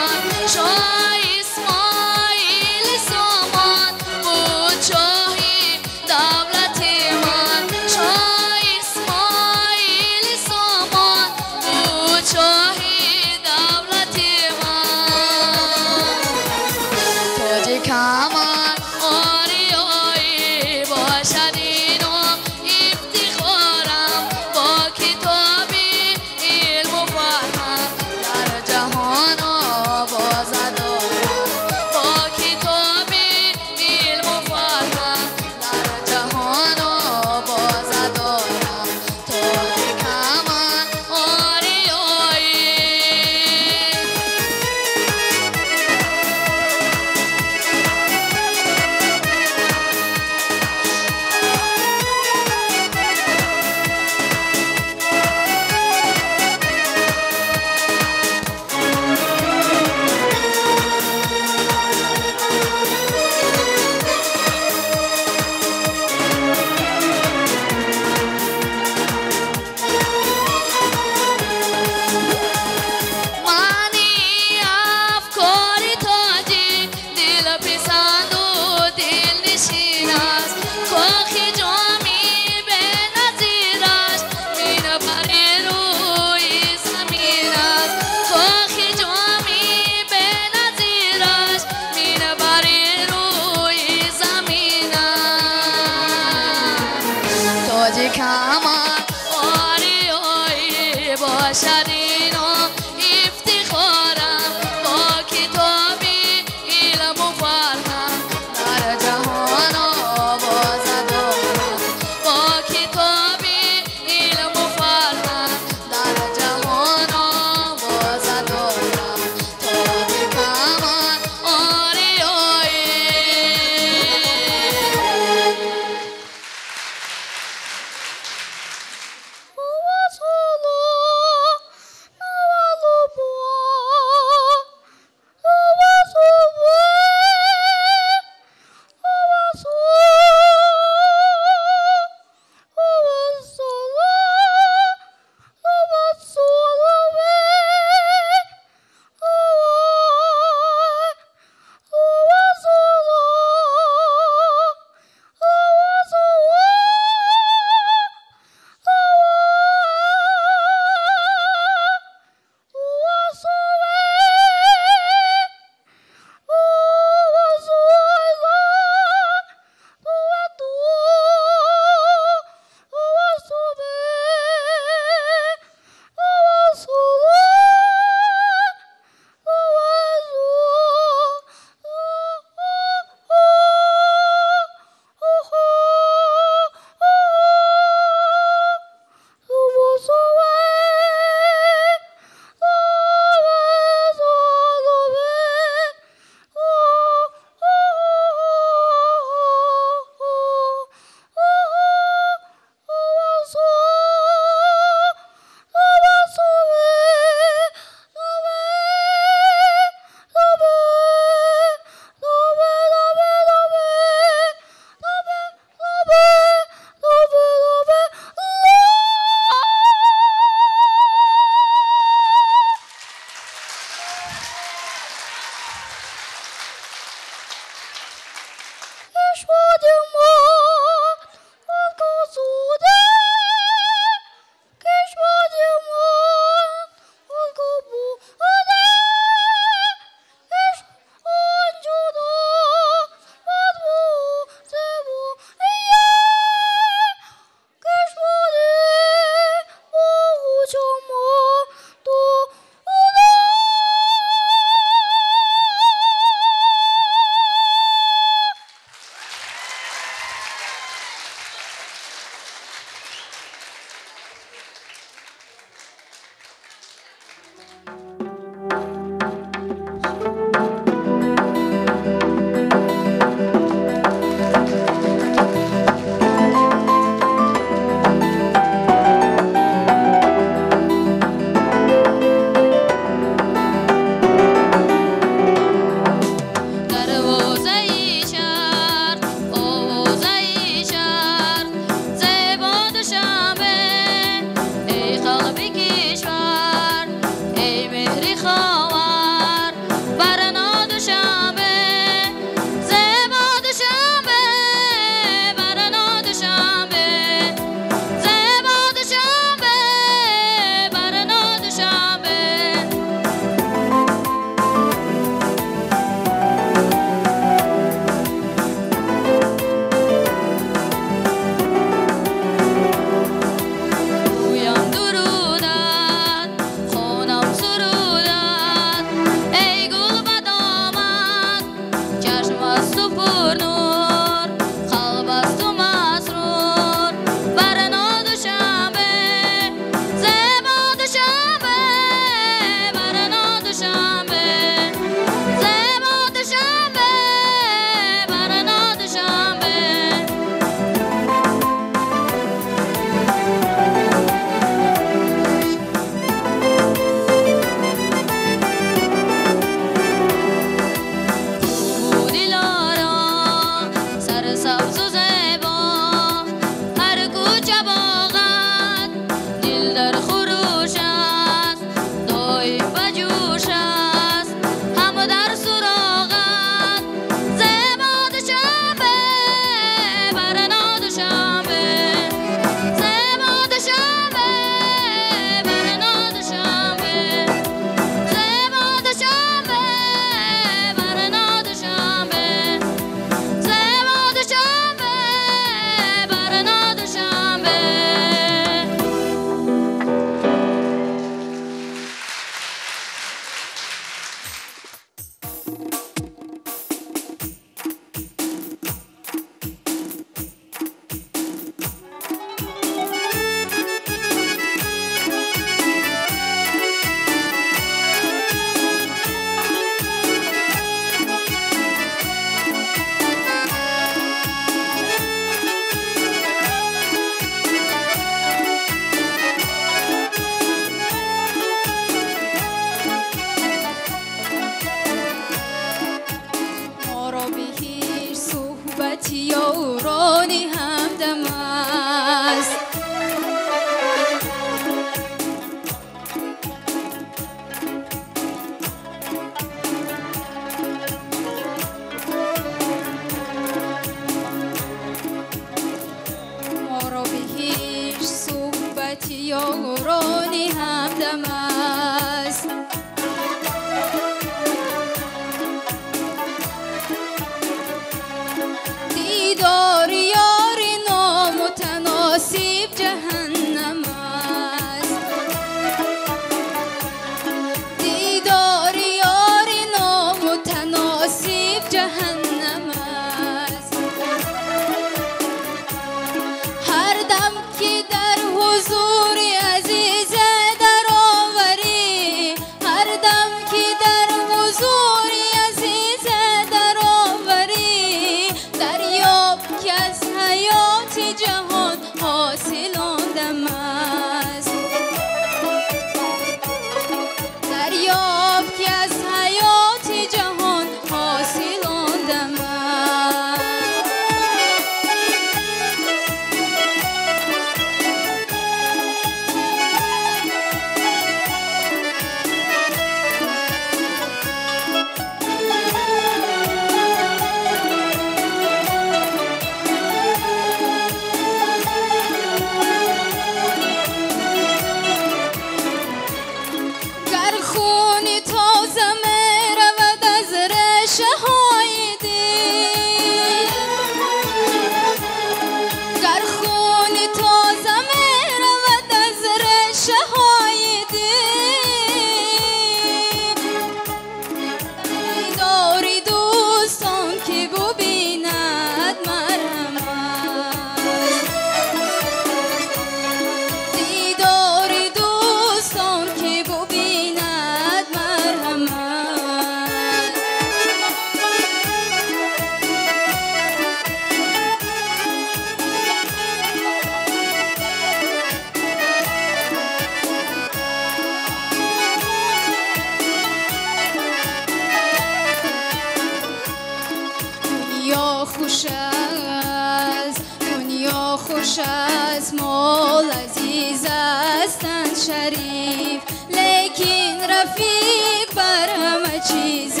خوش از مال عزیز هستند شریف، لیکن رفیق بر همه چیز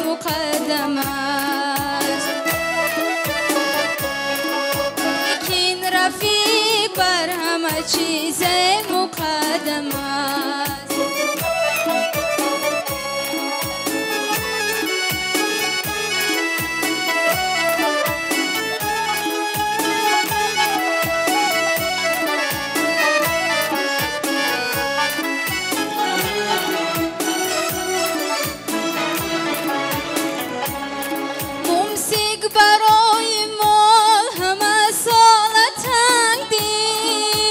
مقدم است. لیکن رفیق بر همه چیز مقدم است. برای مال همه سال تنگ دید،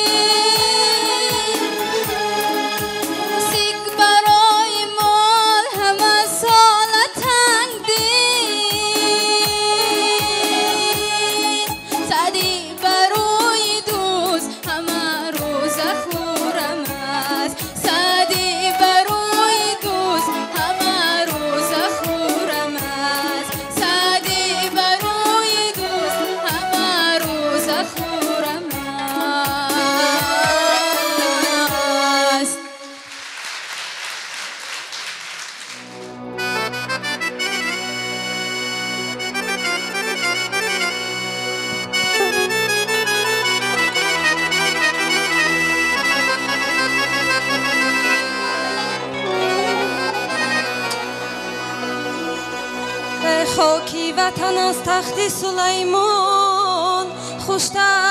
موسیق برای مال همه سال تنگ دید، سعدی برای دوست همه روز خورم است. سعدی برای دوست همه روز خورم است. سعدی برای دوست همه روز خورم است. خاکی وطن از تخت سلیمان خوشتر،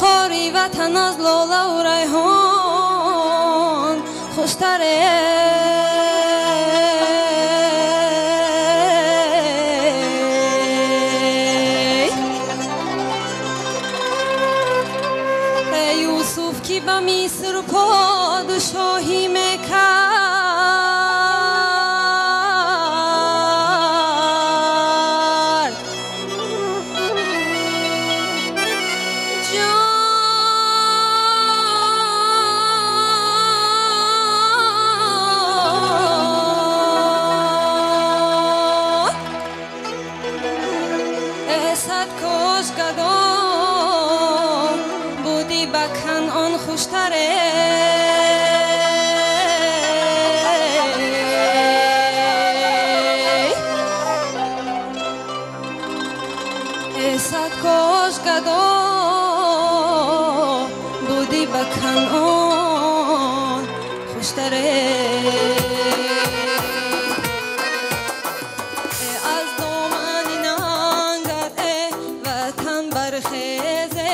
خاری وطن از لاله و ریحان خوشتره. کی با مصر پادشاهی میکرد، صد کاش گدا بودی با کنعان خوشتره. صد کاش گدا بودی با کنعان خوشتره. از دامن ننگت وطن برخیزه،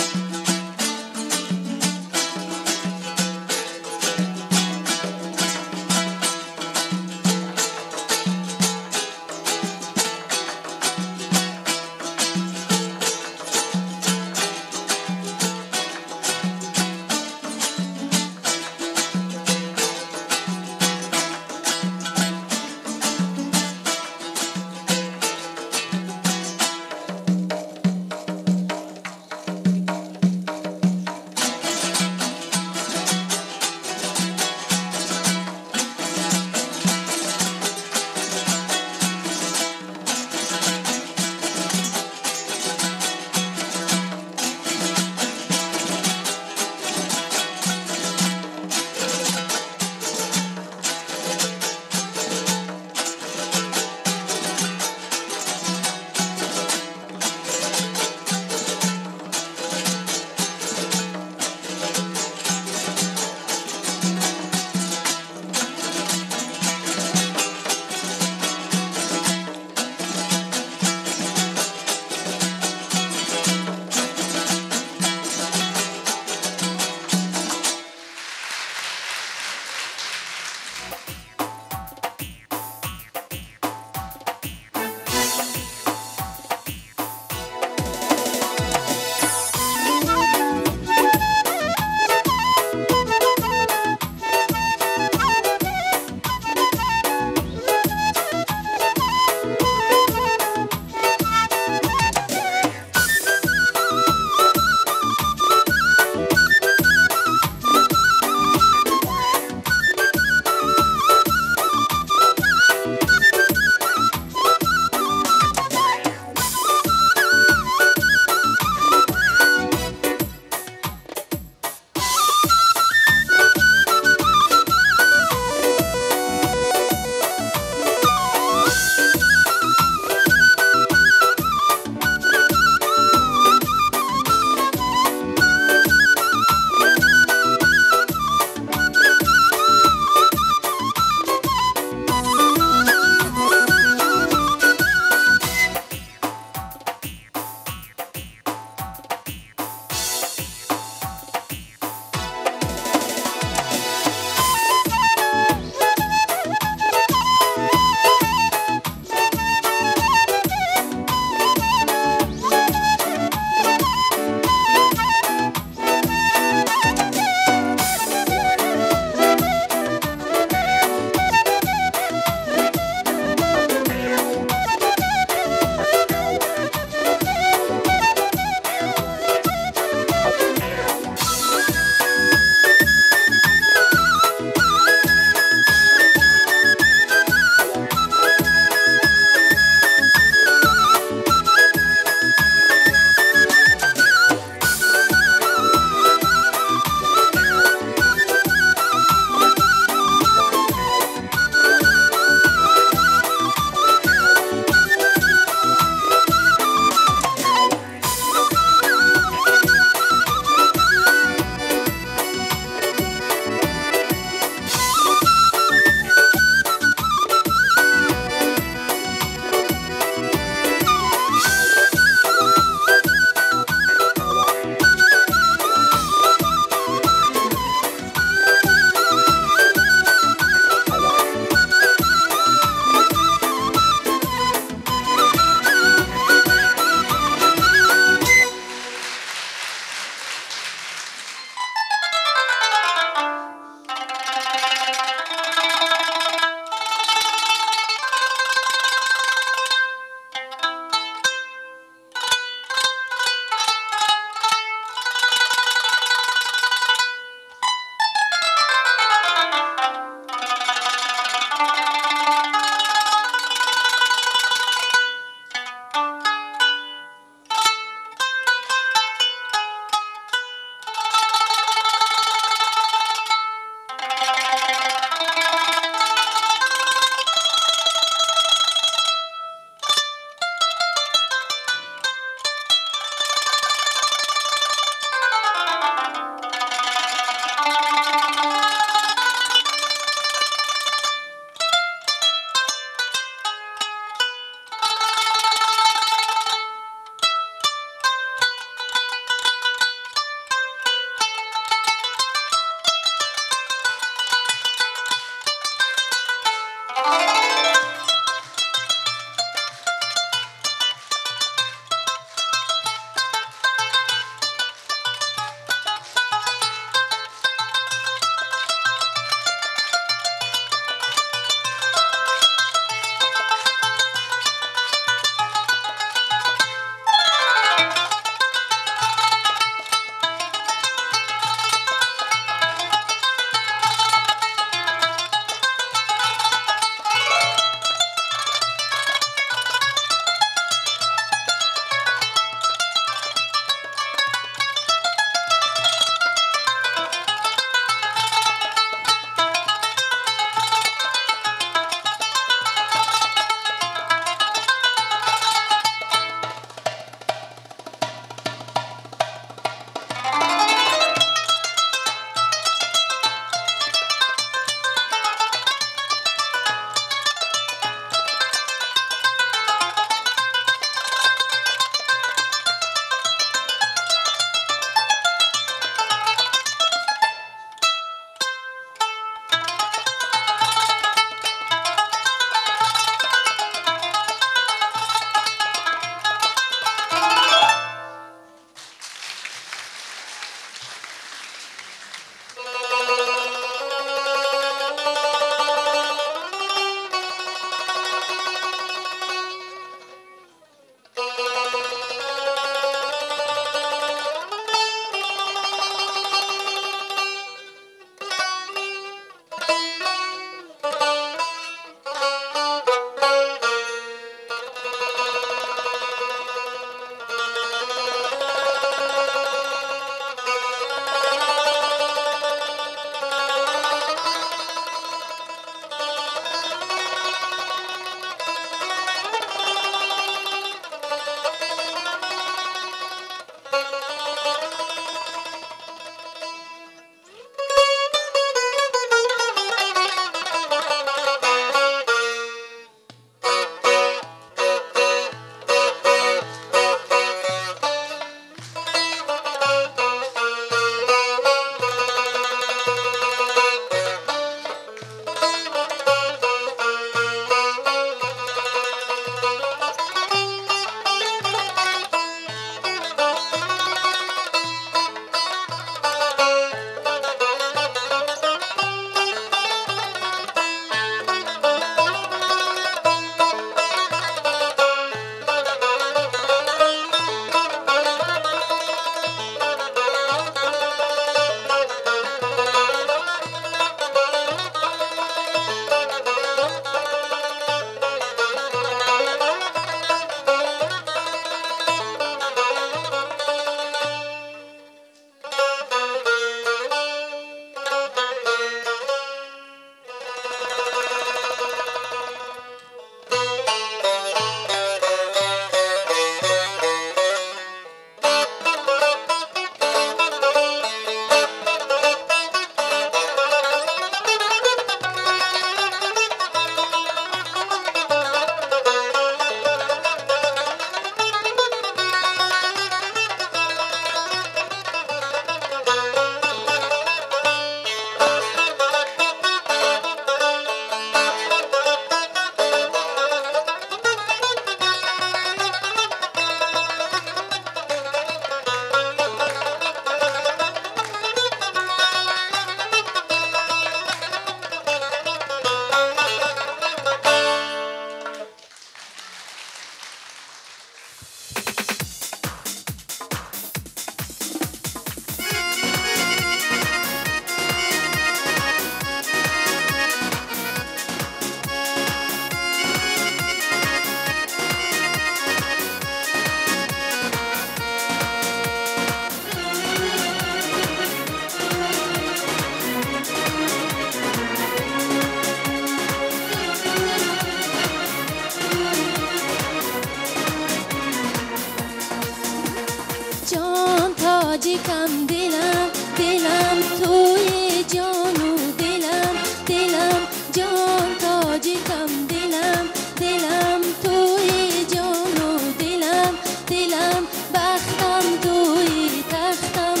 تاجیکم دلم دلم توی جان و دلم دلم جان تاجیکم دلم دلم توی جان و دلم دلم بختم توی تختم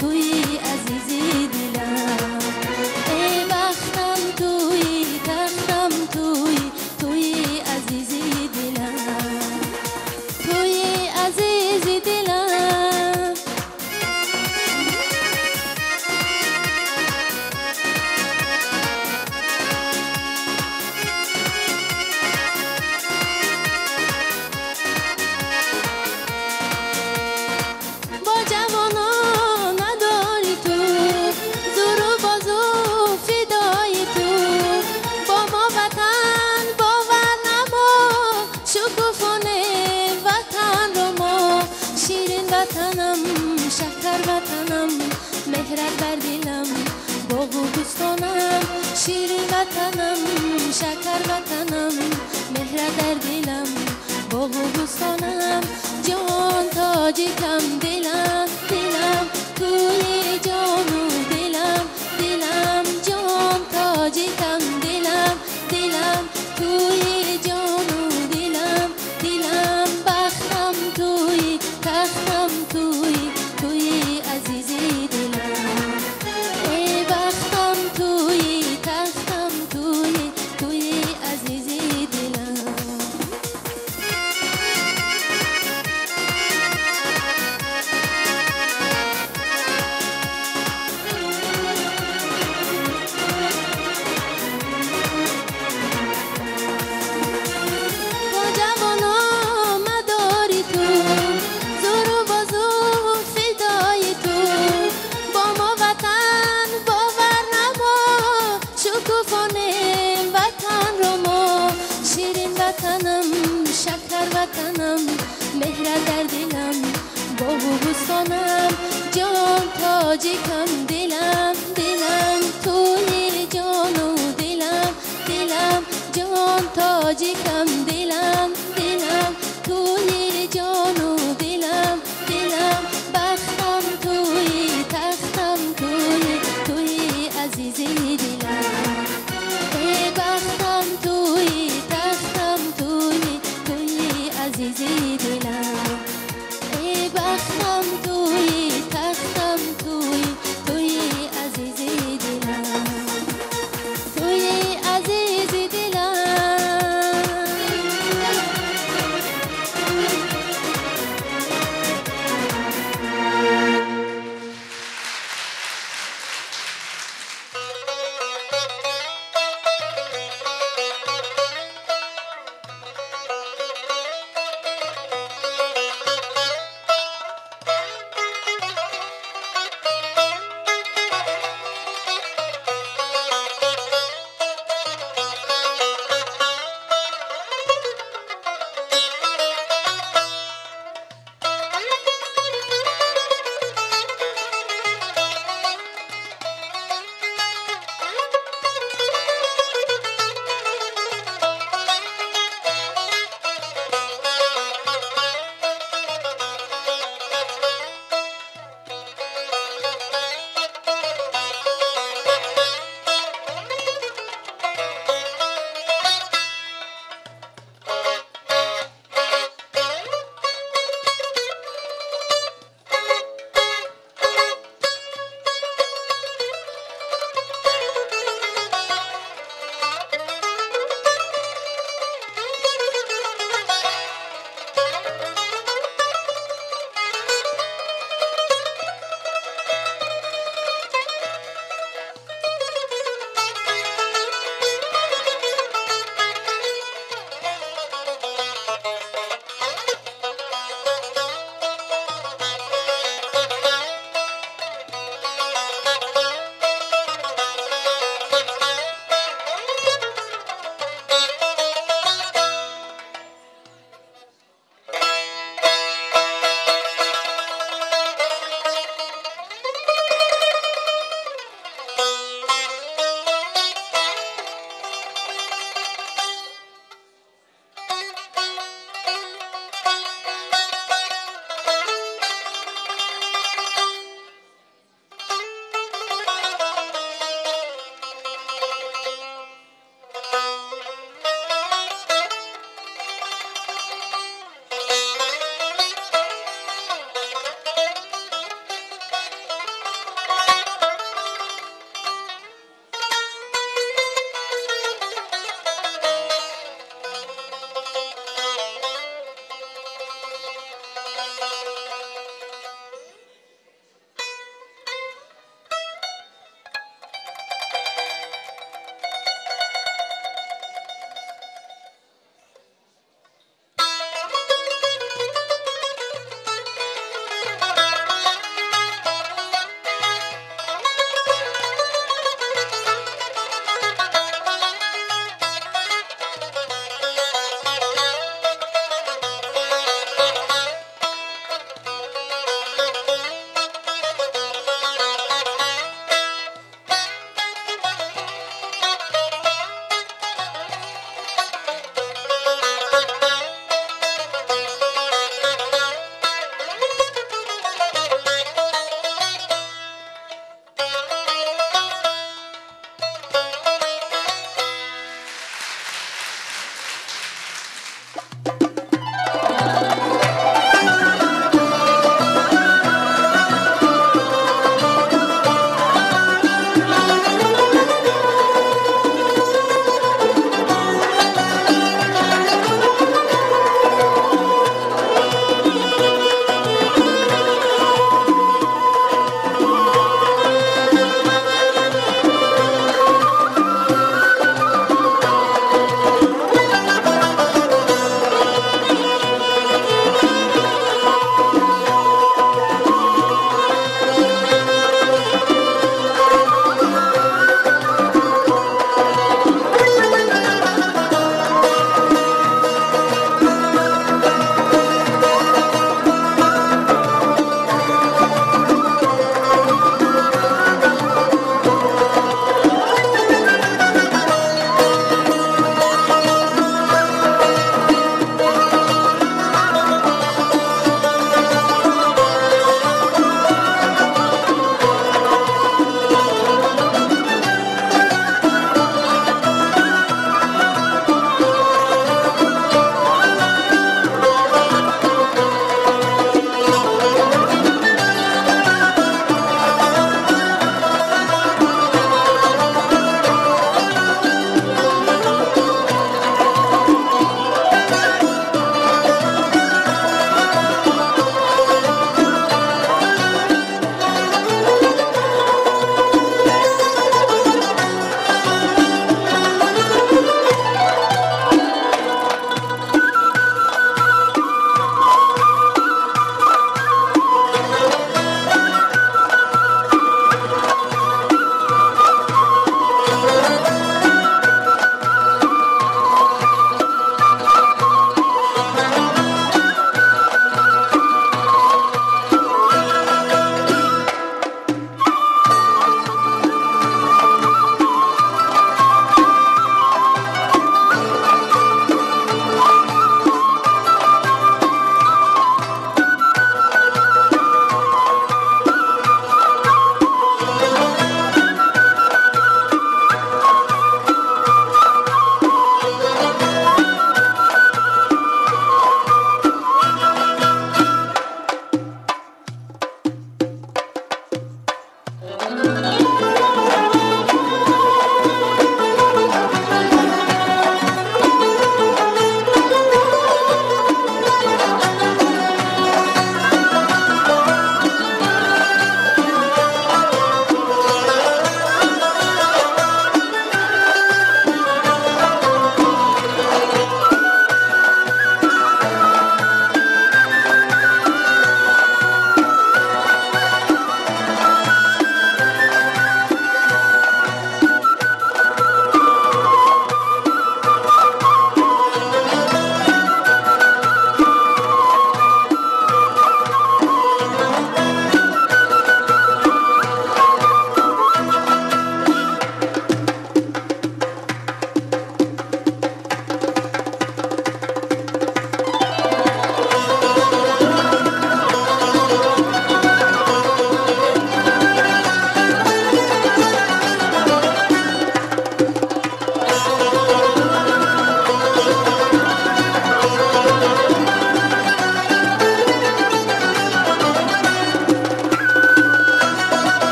توی عزیزی دلم ای بختم توی تختم توی عزیزی دلم توی عزیزی دلم با جوانا نداری تو زور و بازو فدای تو با ما وطن باور نما شکوفانه وطن رو ما شیرین وطنم شکر وطنم مهرت بر دلم باغ و بستانم شیرین وطنم شکر وطنم مهرت در دلم باغ و بستانم جان تاجیکم دلم دلم توی جان و دلم دلم جان تاجیکم دلم دلم توی جان و دلم دلم بختم توی تختم توی عزیزی دلم ای بختم توی تختم توی عزیزی دلم با جوانا مداری تو زور و بازو فدای تو با ما وطن باور نما شکوفانه وطن رو ما شیرین وطنم شکر وطنم مهرت در دلم باغ و بستانم جان تاجیکم دلم